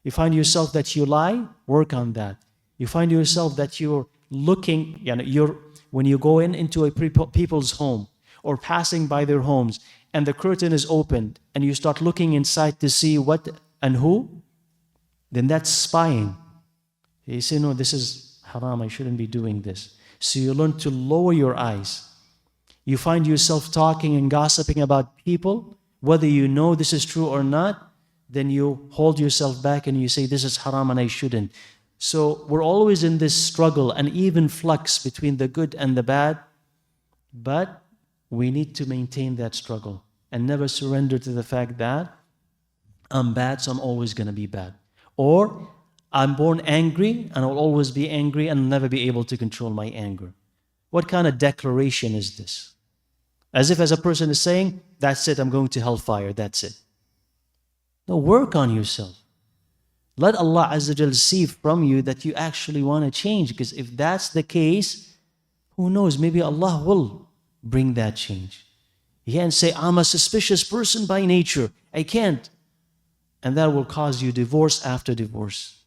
You find yourself that you lie, work on that. You find yourself that you're looking, when you go into a people's home or passing by their homes, and the curtain is opened, and you start looking inside to see what and who, then that's spying. You say, no, this is haram, I shouldn't be doing this. So you learn to lower your eyes. You find yourself talking and gossiping about people Whether you know this is true or not, then you hold yourself back and you say, this is haram and I shouldn't. So we're always in this struggle and even flux between the good and the bad, but we need to maintain that struggle and never surrender to the fact that I'm bad, so I'm always going to be bad. Or I'm born angry and I'll always be angry and never be able to control my anger. What kind of declaration is this? As if as a person is saying, that's it, I'm going to hellfire, that's it. No, work on yourself. Let Allah Azza wa Jal see from you that you actually want to change, because if that's the case, who knows, maybe Allah will bring that change. You can't say, I'm a suspicious person by nature. I can't. And that will cause you divorce after divorce.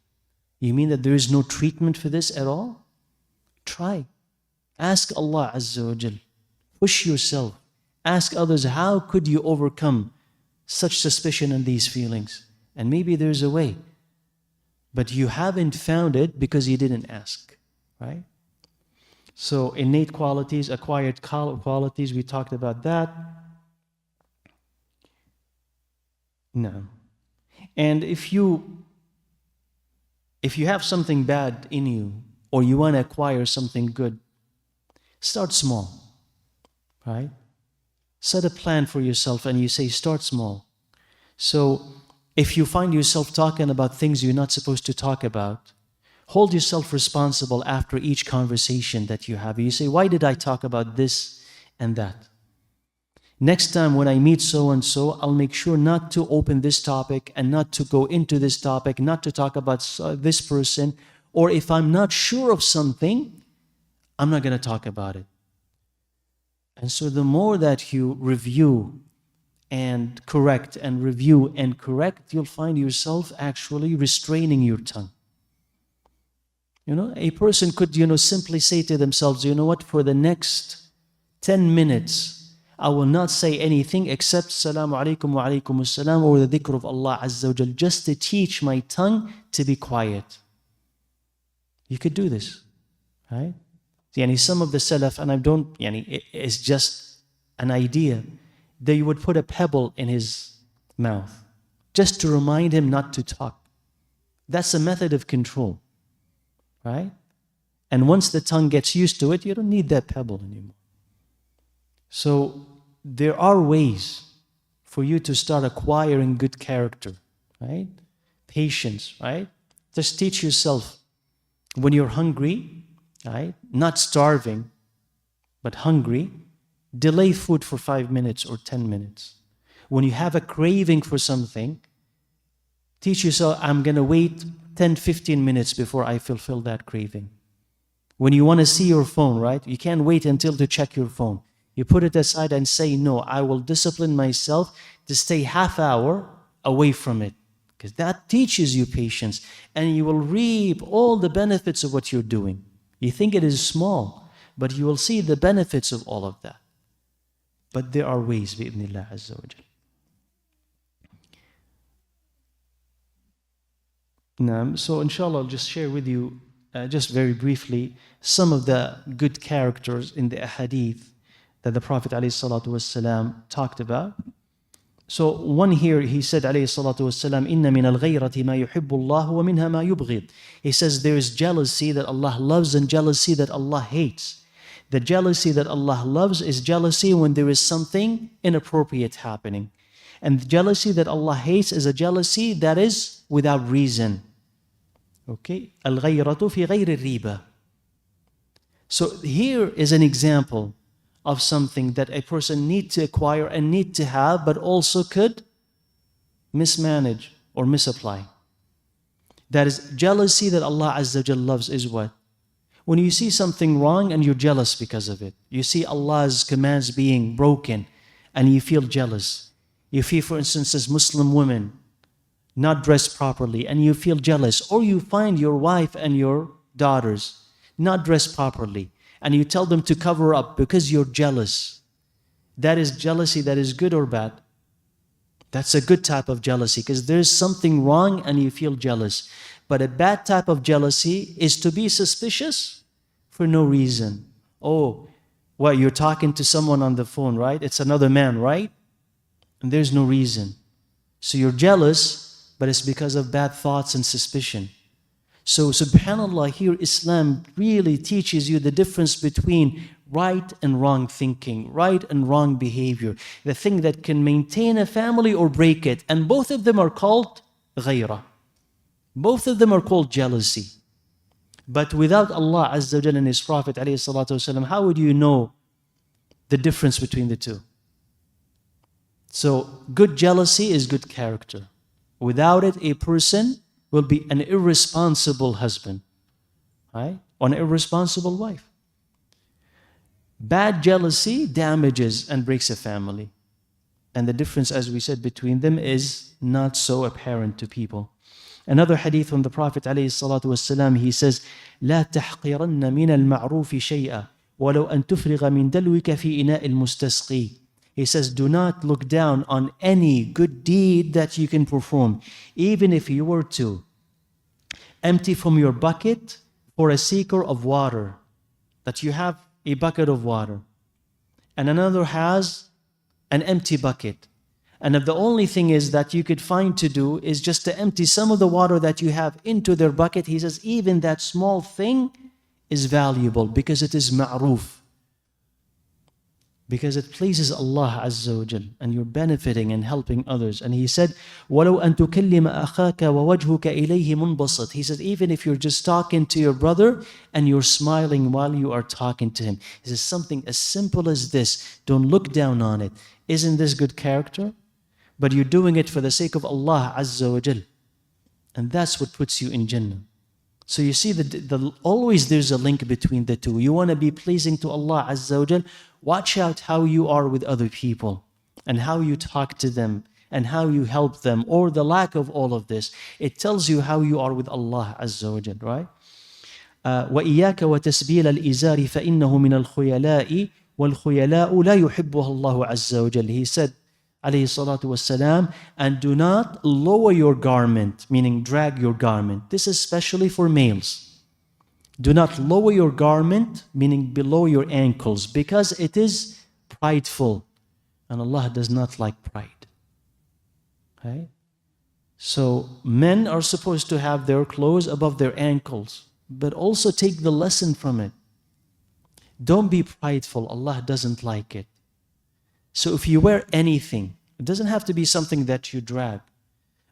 You mean that there is no treatment for this at all? Try. Ask Allah Azza wa Jal. Push yourself. Ask others, how could you overcome such suspicion and these feelings? And maybe there's a way. But you haven't found it because you didn't ask, right? So innate qualities, acquired qualities, we talked about that. No. And if you have something bad in you, or you want to acquire something good, start small, right? Set a plan for yourself and you say, start small. So if you find yourself talking about things you're not supposed to talk about, hold yourself responsible after each conversation that you have. You say, why did I talk about this and that? Next time when I meet so-and-so, I'll make sure not to open this topic and not to go into this topic, not to talk about this person. Or if I'm not sure of something, I'm not going to talk about it. And so the more that you review and correct and review and correct, you'll find yourself actually restraining your tongue. A person could, simply say to themselves, you know what, for the next 10 minutes, I will not say anything except Salaamu Alaikum wa Alaikum Assalam or the dhikr of Allah Azza wa Jal, just to teach my tongue to be quiet. You could do this, right? Some of the Salaf, and I don't, it's just an idea, they would put a pebble in his mouth just to remind him not to talk. That's a method of control, right? And once the tongue gets used to it, you don't need that pebble anymore. So there are ways for you to start acquiring good character, right? Patience, right? Just teach yourself when you're hungry, right? Not starving, but hungry, delay food for 5 minutes or 10 minutes. When you have a craving for something, teach yourself, I'm going to wait 10, 15 minutes before I fulfill that craving. When you want to see your phone, right? You can't wait until to check your phone. You put it aside and say, no, I will discipline myself to stay half hour away from it. Because that teaches you patience, and you will reap all the benefits of what you're doing. You think it is small, but you will see the benefits of all of that. But there are ways, bi'idhnillah azza wa jal. So inshallah, I'll just share with you, just very briefly, some of the good characters in the ahadith that the Prophet ﷺ talked about. So one here, he said ﷺ, "Inna min al-ghayrati ma yuhibbu Allah wa minha ma yubghid." He says there is jealousy that Allah loves and jealousy that Allah hates. The jealousy that Allah loves is jealousy when there is something inappropriate happening. And the jealousy that Allah hates is a jealousy that is without reason. Okay? Al-ghayratu fi ghayri riba. So here is an example of something that a person needs to acquire and need to have, but also could mismanage or misapply. That is jealousy that Allah Azza wa Jal loves is what? When you see something wrong and you're jealous because of it. You see Allah's commands being broken and you feel jealous. You feel, for instance, as Muslim women not dressed properly and you feel jealous. Or you find your wife and your daughters not dressed properly and you tell them to cover up because you're jealous. That is jealousy that is good or bad? That's a good type of jealousy because there's something wrong and you feel jealous. But a bad type of jealousy is to be suspicious for no reason. Oh, well, you're talking to someone on the phone, right? It's another man, right? and there's no reason. So you're jealous, but it's because of bad thoughts and suspicion. So subhanAllah, here Islam really teaches you the difference between right and wrong thinking, right and wrong behavior, the thing that can maintain a family or break it. And both of them are called ghayrah. Both of them are called jealousy. But without Allah Azza wa Jalla and His Prophet ﷺ, how would you know the difference between the two? So good jealousy is good character. Without it, a person will be an irresponsible husband, right? Or an irresponsible wife. Bad jealousy damages and breaks a family. And the difference, as we said, between them is not so apparent to people. Another hadith from the Prophet ﷺ, he says, لا تحقرن من المعروف شيئا ولو أن تفرغ من دلوك في إناء المستسقي. He says, do not look down on any good deed that you can perform, even if you were to empty from your bucket for a seeker of water, that you have a bucket of water, and another has an empty bucket. And if the only thing is that you could find to do is just to empty some of the water that you have into their bucket, he says, even that small thing is valuable because it is ma'roof. Because it pleases Allah Azza wa Jal, and you're benefiting and helping others. And he said, وَلَوْ أَن تُكَلِّمَ أَخَاكَ وَوَجْهُكَ إِلَيْهِ مُنْبَسِطٌ. He says, even if you're just talking to your brother and you're smiling while you are talking to him. He says, something as simple as this, don't look down on it. Isn't this good character? But you're doing it for the sake of Allah Azza wa Jal. And that's what puts you in Jannah. So you see, always there's a link between the two. You want to be pleasing to Allah Azza wa Jal, watch out how you are with other people and how you talk to them and how you help them, or the lack of all of this. It tells you how you are with Allah Azza wa Jal, right? وَإِيَّاكَ وَتَسْبِيلَ الْإِزَارِ فَإِنَّهُ مِنَ الْخُيَلَاءِ وَالْخُيَلَاءُ لَا يُحِبُّهَ اللَّهُ عَزَّ وَجَلَّ. He said, alayhi salatu wassalam, and do not lower your garment, meaning drag your garment. This is especially for males. Do not lower your garment, meaning below your ankles, because it is prideful. And Allah does not like pride. Okay? So men are supposed to have their clothes above their ankles, but also take the lesson from it. Don't be prideful. Allah doesn't like it. So if you wear anything, it doesn't have to be something that you drag,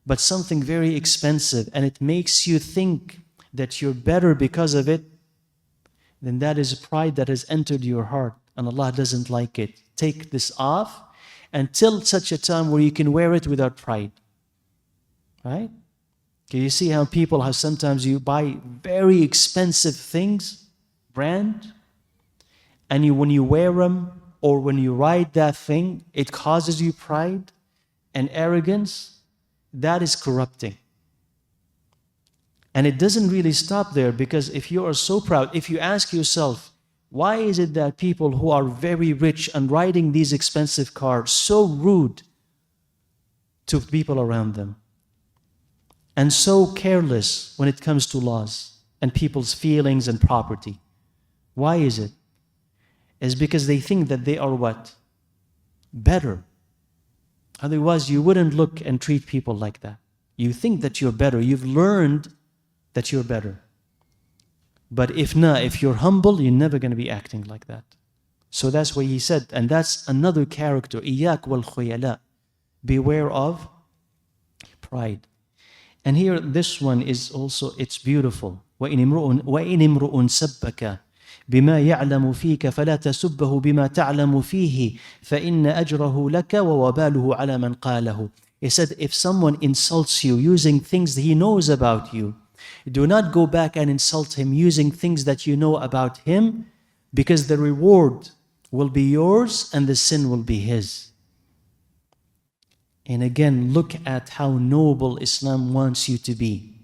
but something very expensive, and it makes you think that you're better because of it, then that is pride that has entered your heart, and Allah doesn't like it. Take this off until such a time where you can wear it without pride. Right? Can you see how people, how sometimes you buy very expensive things, brand, and when you wear them, or when you ride that thing, it causes you pride and arrogance. That is corrupting. And it doesn't really stop there, because if you are so proud, if you ask yourself, why is it that people who are very rich and riding these expensive cars so rude to people around them? And so careless when it comes to laws and people's feelings and property? Why is it? Is because they think that they are what? Better. Otherwise, you wouldn't look and treat people like that. You think that you're better. You've learned that you're better. But if not, if you're humble, you're never going to be acting like that. So that's what he said. And that's another character. إِيَّاكَ وَالْخُيَلَاء. Beware of pride. And here, this one is also, it's beautiful. وَإِنِ امْرُؤٌ سَبَّكَ بما يعلم فيك فلا تسبه بما تعلم فيه فإن أجره لك ووباله على من قاله. He said, if someone insults you using things that he knows about you, do not go back and insult him using things that you know about him, because the reward will be yours and the sin will be his. And again, look at how noble Islam wants you to be.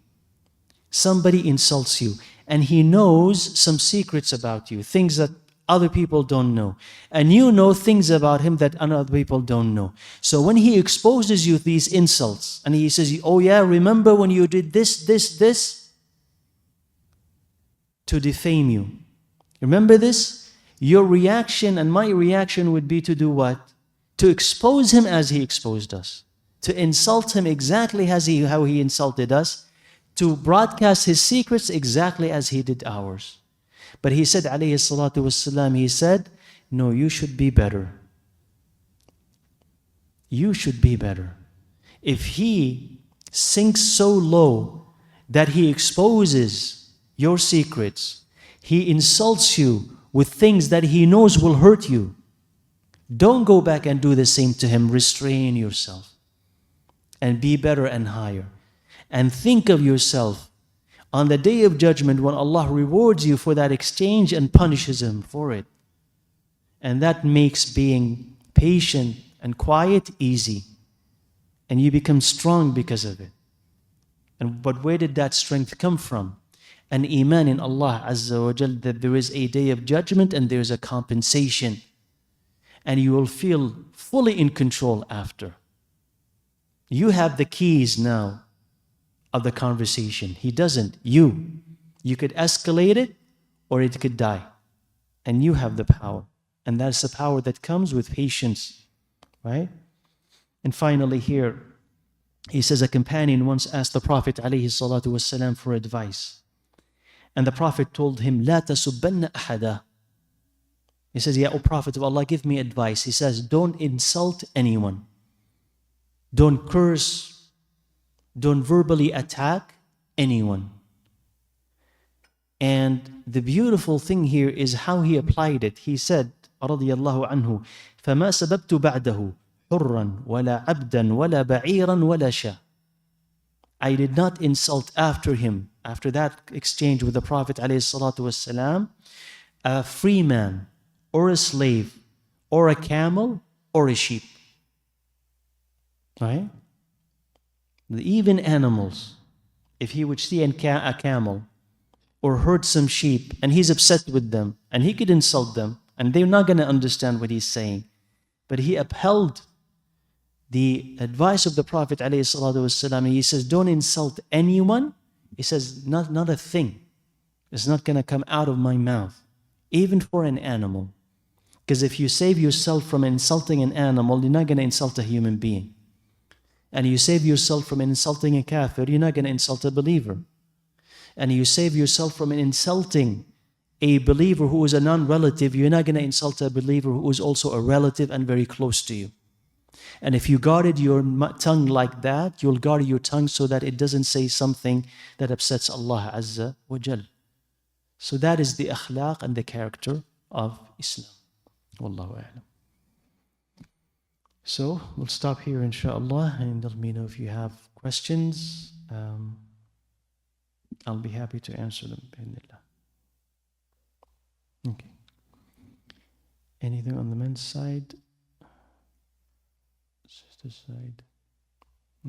Somebody insults you, and he knows some secrets about you, things that other people don't know. And you know things about him that other people don't know. So when he exposes you these insults, and he says, oh yeah, remember when you did this, to defame you. Remember this? Your reaction and my reaction would be to do what? to expose him as he exposed us, to insult him exactly as how he insulted us, to broadcast his secrets exactly as he did ours. But he said, alayhi salatu wassalam, he said, no, you should be better. You should be better. If he sinks so low that he exposes your secrets, he insults you with things that he knows will hurt you, don't go back and do the same to him. Restrain yourself and be better and higher. And think of yourself on the day of judgment when Allah rewards you for that exchange and punishes him for it. And that makes being patient and quiet easy. And you become strong because of it. But where did that strength come from? An iman in Allah Azza wa Jal, that there is a day of judgment and there is a compensation. And you will feel fully in control after. You have the keys now of the conversation. He doesn't. You could escalate it or it could die. And you have the power. And that's the power that comes with patience. Right? And finally here, he says a companion once asked the Prophet ﷺ for advice. And the Prophet told him, لا تسبن أحدا. He says, yeah, O Prophet of Allah, give me advice. He says, don't insult anyone. Don't curse. Don't verbally attack anyone. And the beautiful thing here is how he applied it. He said, رضي الله عنه, فما سببت بعده حرا ولا عبدا ولا بعيرا ولا شاة. I did not insult after him, after that exchange with the Prophet ﷺ, a free man, or a slave, or a camel, or a sheep. Right? Even animals, if he would see a camel, or hurt some sheep, and he's upset with them, and he could insult them, and they're not going to understand what he's saying. But he upheld the advice of the Prophet ﷺ. He says, don't insult anyone. He says, not a thing. It's not going to come out of my mouth, even for an animal. Because if you save yourself from insulting an animal, you're not going to insult a human being. And you save yourself from insulting a kafir, you're not going to insult a believer. And you save yourself from insulting a believer who is a non-relative, you're not going to insult a believer who is also a relative and very close to you. And if you guarded your tongue like that, you'll guard your tongue so that it doesn't say something that upsets Allah Azza wa Jal. So that is the akhlaq and the character of Islam. Wallahu a'lam. So we'll stop here inshaAllah, and let me know if you have questions. I'll be happy to answer them. Okay. Anything on the men's side? Sister's side?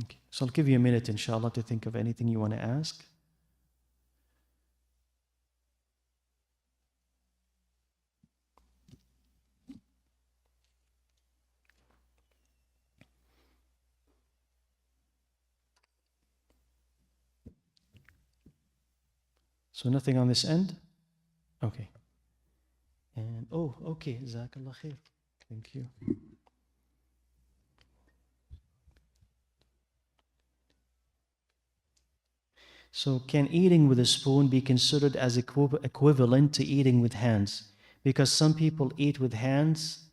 Okay. So I'll give you a minute, inshallah, to think of anything you want to ask. So nothing on this end? Okay. And okay, Jazakallah khair. Thank you. So can eating with a spoon be considered as equivalent to eating with hands? Because some people eat with hands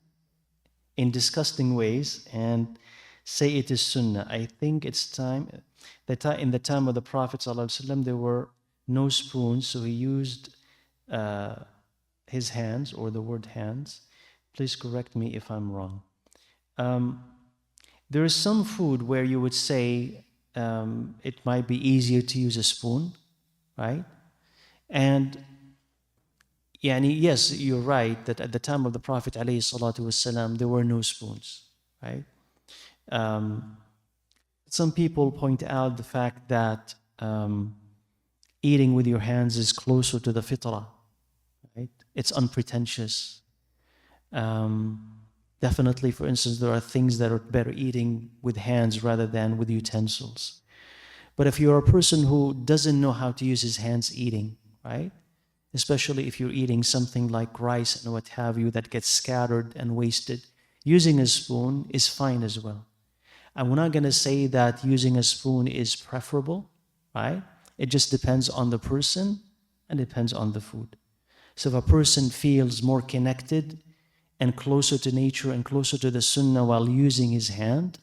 in disgusting ways and say it is sunnah. I think it's time, that in the time of the Prophet ﷺ, there were no spoons, so he used his hands, or the word hands. Please correct me if I'm wrong. There is some food where you would say it might be easier to use a spoon, right? And yes, you're right that at the time of the Prophet ﷺ, there were no spoons, right? Some people point out the fact that eating with your hands is closer to the fitrah, right? It's unpretentious. Definitely, for instance, there are things that are better eating with hands rather than with utensils. But if you're a person who doesn't know how to use his hands eating, right? Especially if you're eating something like rice and what have you that gets scattered and wasted, Using a spoon is fine as well. And we're not going to say that using a spoon is preferable, right? It just depends on the person and depends on the food. So if a person feels more connected and closer to nature and closer to the sunnah while using his hand,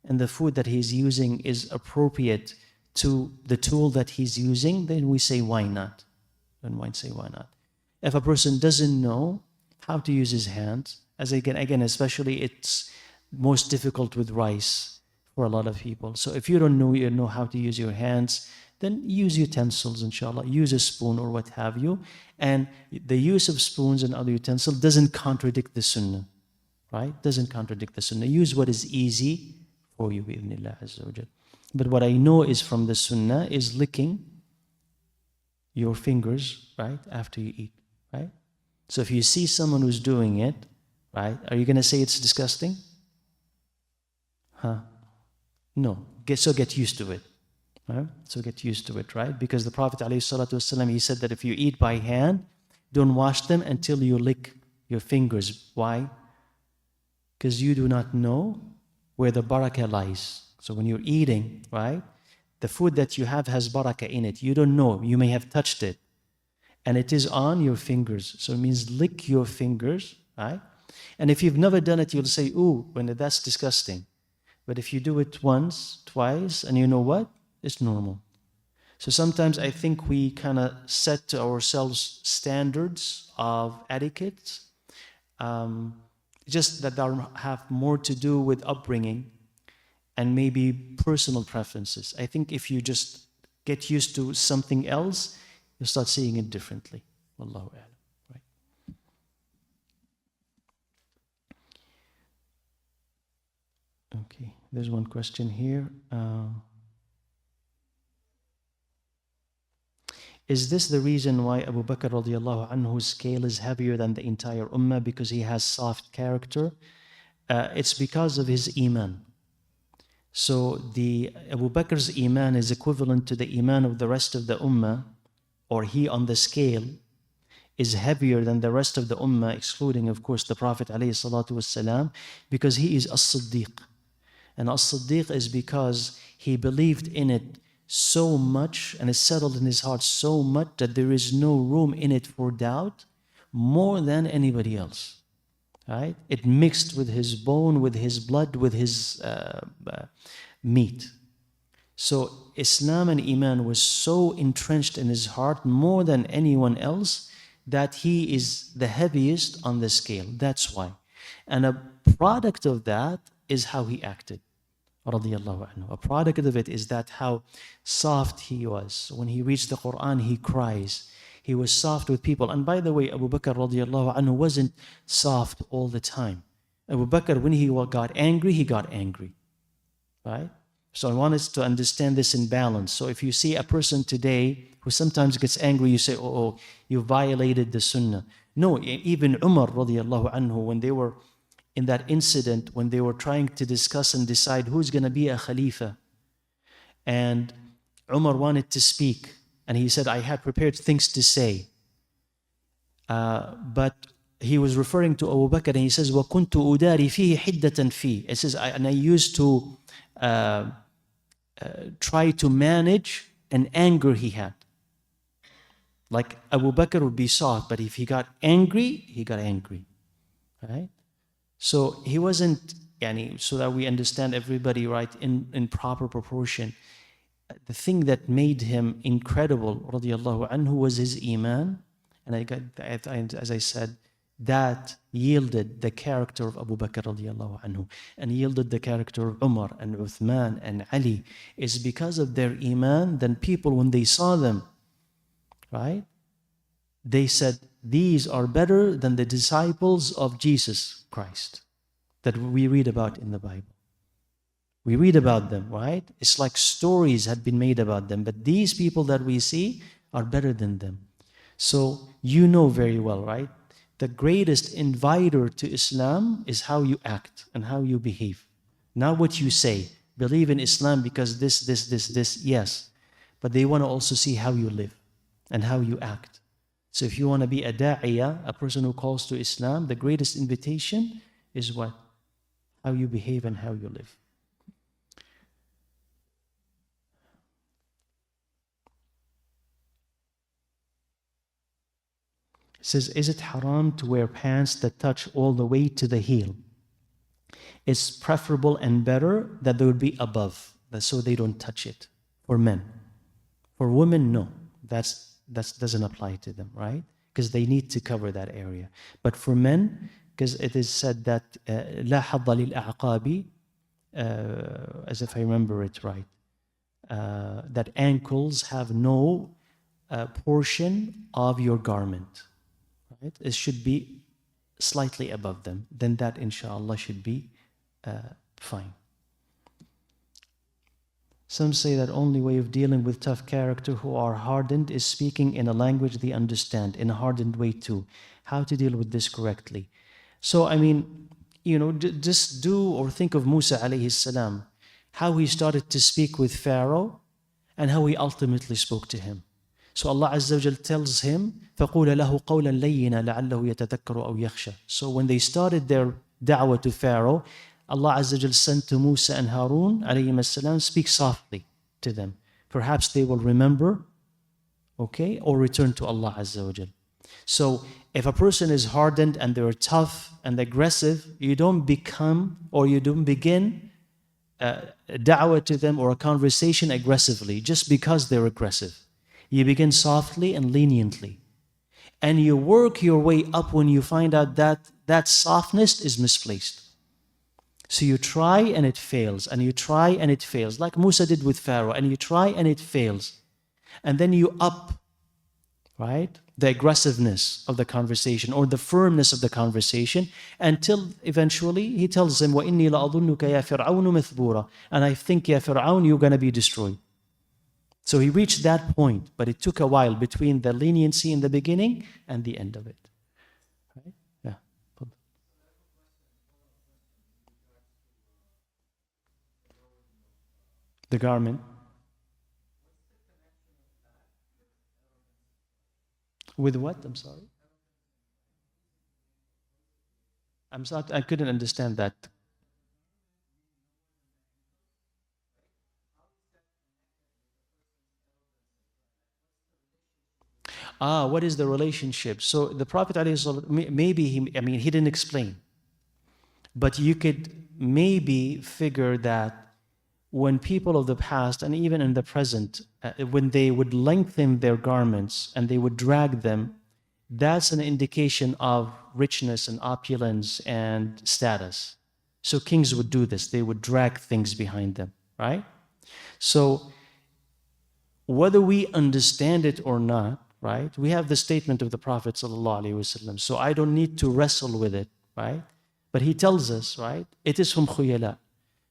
and the food that he's using is appropriate to the tool that he's using, then we say why not? Then why say why not? If a person doesn't know how to use his hands, as again, especially it's most difficult with rice for a lot of people. So if you don't know how to use your hands, then use utensils, inshallah. Use a spoon or what have you. And the use of spoons and other utensils doesn't contradict the sunnah, right? Doesn't contradict the sunnah. Use what is easy for you, bi'idhnillah azza wa jal. But what I know is from the sunnah is licking your fingers, right, after you eat, right? So if you see someone who's doing it, right, are you going to say it's disgusting? Huh? No. So get used to it. Right? So get used to it, right? Because the Prophet ﷺ, he said that if you eat by hand, don't wash them until you lick your fingers. Why? Because you do not know where the barakah lies. So when you're eating, right, the food that you have has barakah in it. You don't know. You may have touched it. And it is on your fingers. So it means lick your fingers, right? And if you've never done it, you'll say, ooh, that's disgusting. But if you do it once, twice, and you know what? It's normal. So sometimes I think we kind of set to ourselves standards of etiquette, just that have more to do with upbringing and maybe personal preferences. I think if you just get used to something else, you'll start seeing it differently. Wallahu a'lam. Right? Okay, there's one question here. Is this the reason why Abu Bakr radiallahu anhu's scale is heavier than the entire ummah because he has soft character? It's because of his iman. So the Abu Bakr's iman is equivalent to the iman of the rest of the ummah, or he on the scale is heavier than the rest of the ummah, excluding of course the Prophet ﷺ, because he is as-Siddiq. And as-Siddiq is because he believed in it so much and it's settled in his heart so much that there is no room in it for doubt more than anybody else, right? It mixed with his bone, with his blood, with his meat. So Islam and Iman was so entrenched in his heart more than anyone else that he is the heaviest on the scale. That's why. And a product of that is how he acted. A product of it is that how soft he was. When he reads the Quran, he cries. He was soft with people. And by the way, Abu Bakr radiallahu anhu wasn't soft all the time. Abu Bakr, when he got angry, he got angry. Right? So I want us to understand this in balance. So if you see a person today who sometimes gets angry, you say, oh, you violated the sunnah. No, even Umar radiallahu anhu, when they were in that incident, when they were trying to discuss and decide who's going to be a khalifa, and Umar wanted to speak, and he said, I had prepared things to say. But he was referring to Abu Bakr, and he says, وَكُنْتُ أُدَارِ فِيهِ حِدَّةً فِيهِ. It says, and I used to try to manage an anger he had. Like Abu Bakr would be soft, but if he got angry, he got angry. Right? So he wasn't, so that we understand everybody right in proper proportion. The thing that made him incredible, radiallahu anhu, was his iman. And as I said, that yielded the character of Abu Bakr radiallahu anhu, and yielded the character of Umar and Uthman and Ali. Is because of their iman. Then people, when they saw them, right, they said, these are better than the disciples of Jesus Christ that we read about in the Bible. We read about them, right? It's like stories had been made about them, but these people that we see are better than them. So you know very well, right? The greatest inviter to Islam is how you act and how you behave. Not what you say. Believe in Islam because this, yes. But they want to also see how you live and how you act. So if you want to be a da'iyah, a person who calls to Islam, the greatest invitation is what? how you behave and how you live. It says, is it haram to wear pants that touch all the way to the heel? It's preferable and better that they would be above, so they don't touch it, for men. For women, no. That doesn't apply to them, right? Because they need to cover that area. But for men, because it is said that لا حظ للأعقاب, as if I remember it right, that ankles have no portion of your garment. Right? It should be slightly above them. Then that, inshallah, should be fine. Some say that only way of dealing with tough character who are hardened is speaking in a language they understand, in a hardened way too. How to deal with this correctly? So, I mean, just do or think of Musa alayhi salam, how he started to speak with Pharaoh and how he ultimately spoke to him. So Allah Azza wa Jal tells him, فَقُولَ لَهُ قَوْلًا لَيِّنًا لَعَلَّهُ يَتَذَكَّرُ أَوْ يَخْشَى. So when they started their da'wah to Pharaoh, Allah Azza wa Jal sent to Musa and Harun alayhim as-salam, speak softly to them. Perhaps they will remember, okay, or return to Allah Azza wa Jal. So if a person is hardened and they're tough and aggressive, you don't become or you don't begin da'wah to them or a conversation aggressively just because they're aggressive. You begin softly and leniently. And you work your way up when you find out that that softness is misplaced. So you try and it fails, and you try and it fails, like Musa did with Pharaoh, and you try and it fails. And then you up, right, the aggressiveness of the conversation or the firmness of the conversation until eventually he tells him, وَإِنِّي لَأَظُنُّكَ يَا فِرْعَوْنُ مَثْبُورًا. And I think, Ya Fir'aun, you're going to be destroyed. So he reached that point, but it took a while between the leniency in the beginning and the end of it. Right? Yeah. The garment. With what? I'm sorry. I'm sorry, I couldn't understand that. What is the relationship? So the Prophet maybe he didn't explain, but you could maybe figure that when people of the past and even in the present, when they would lengthen their garments and they would drag them, that's an indication of richness and opulence and status. So kings would do this. They would drag things behind them, right? So whether we understand it or not, right? We have the statement of the Prophet ﷺ. So I don't need to wrestle with it, right? But he tells us, right? It is from khuyala.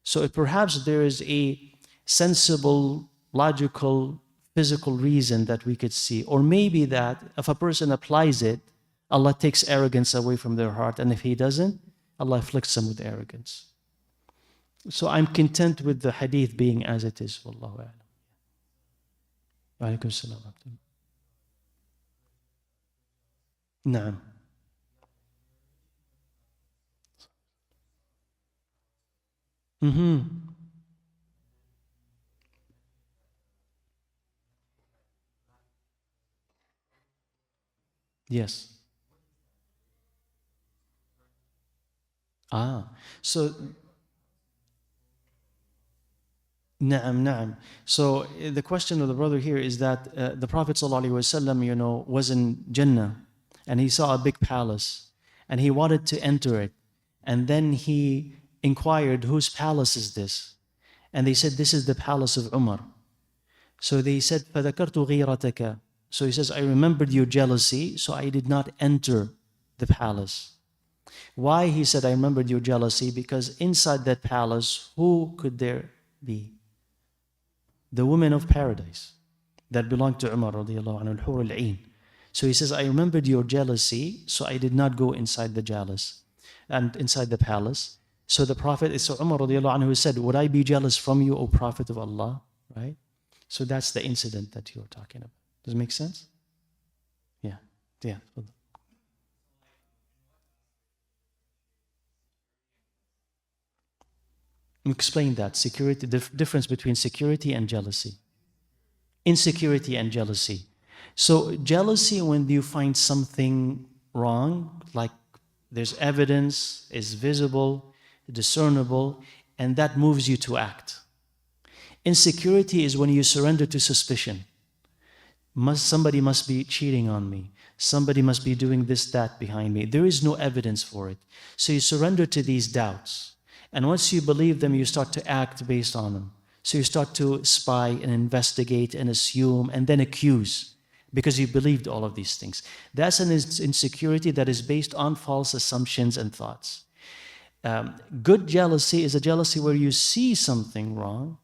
So perhaps there is a sensible, logical, physical reason that we could see. Or maybe that if a person applies it, Allah takes arrogance away from their heart. And if he doesn't, Allah afflicts them with arrogance. So I'm content with the hadith being as it is. Wallahu a'lam. Wa alaikum salam. Naam. Yes. So Naam, naam. So the question of the brother here is that the Prophet ﷺ, was in Jannah and he saw a big palace and he wanted to enter it. And then he inquired, whose palace is this? And they said, this is the palace of Umar. So they said, فَذَكَرْتُ غِيرَتَكَ. So he says, I remembered your jealousy, so I did not enter the palace. Why? He said, I remembered your jealousy because inside that palace, who could there be? The women of paradise that belonged to Umar radiallahu anhu, al-hur al-ain. So he says, I remembered your jealousy, so I did not go inside the palace. And inside the palace. So the Prophet, so Umar radiallahu anhu said, would I be jealous from you, O Prophet of Allah? Right? So that's the incident that you're talking about. Does it make sense? Yeah. Yeah. Explain that. Security, the difference between security and jealousy. Insecurity and jealousy. So jealousy, when you find something wrong, like there's evidence, is visible, discernible, and that moves you to act. Insecurity is when you surrender to suspicion. Somebody must be cheating on me. Somebody must be doing this, that behind me. There is no evidence for it. So you surrender to these doubts. And once you believe them, you start to act based on them. So you start to spy and investigate and assume and then accuse because you believed all of these things. That's an insecurity that is based on false assumptions and thoughts. Good jealousy is a jealousy where you see something wrong,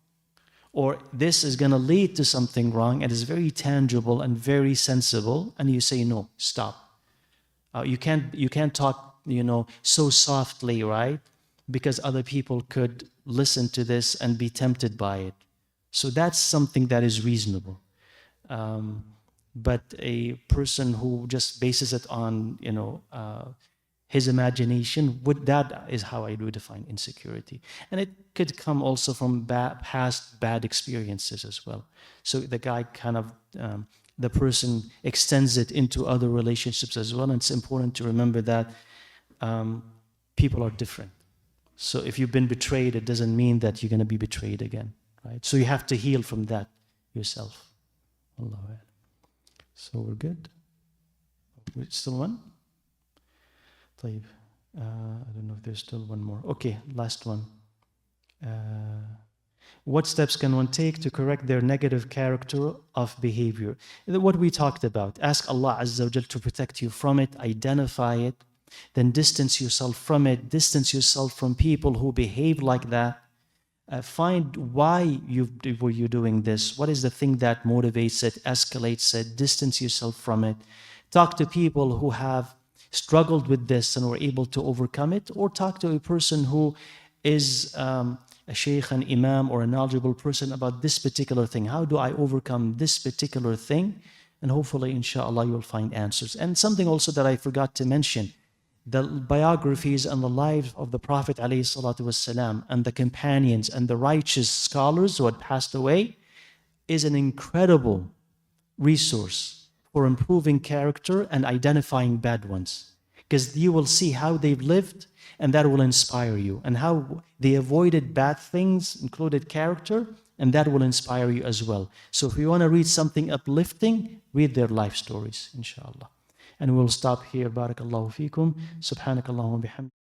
or this is going to lead to something wrong, and is very tangible and very sensible, and you say, no, stop. You can't talk, so softly, right? Because other people could listen to this and be tempted by it. So that's something that is reasonable. But a person who just bases it on, his imagination, that is how I do define insecurity. And it could come also from past bad experiences as well. So the guy the person extends it into other relationships as well. And it's important to remember that people are different. So if you've been betrayed, it doesn't mean that you're going to be betrayed again, right? So you have to heal from that yourself. Allah. So we're good. Still one? طيب. I don't know if there's still one more. Okay, last one. What steps can one take to correct their negative character of behavior? What we talked about. Ask Allah Azza wa Jal to protect you from it, identify it, then distance yourself from it, distance yourself from people who behave like that. Find why were you doing this? What is the thing that motivates it, escalates it? Distance yourself from it. Talk to people who have struggled with this and were able to overcome it, or talk to a person who is a sheikh, an imam, or a knowledgeable person about this particular thing. How do I overcome this particular thing? And hopefully, inshallah, you'll find answers. And something also that I forgot to mention, the biographies and the lives of the Prophet ﷺ and the companions and the righteous scholars who had passed away is an incredible resource for improving character and identifying bad ones. Because you will see how they've lived, and that will inspire you, and how they avoided bad things, included character, and that will inspire you as well. So if you want to read something uplifting, read their life stories, inshallah. And we'll stop here. Barakallahu feekum. Subhanakallahumma bihamdik.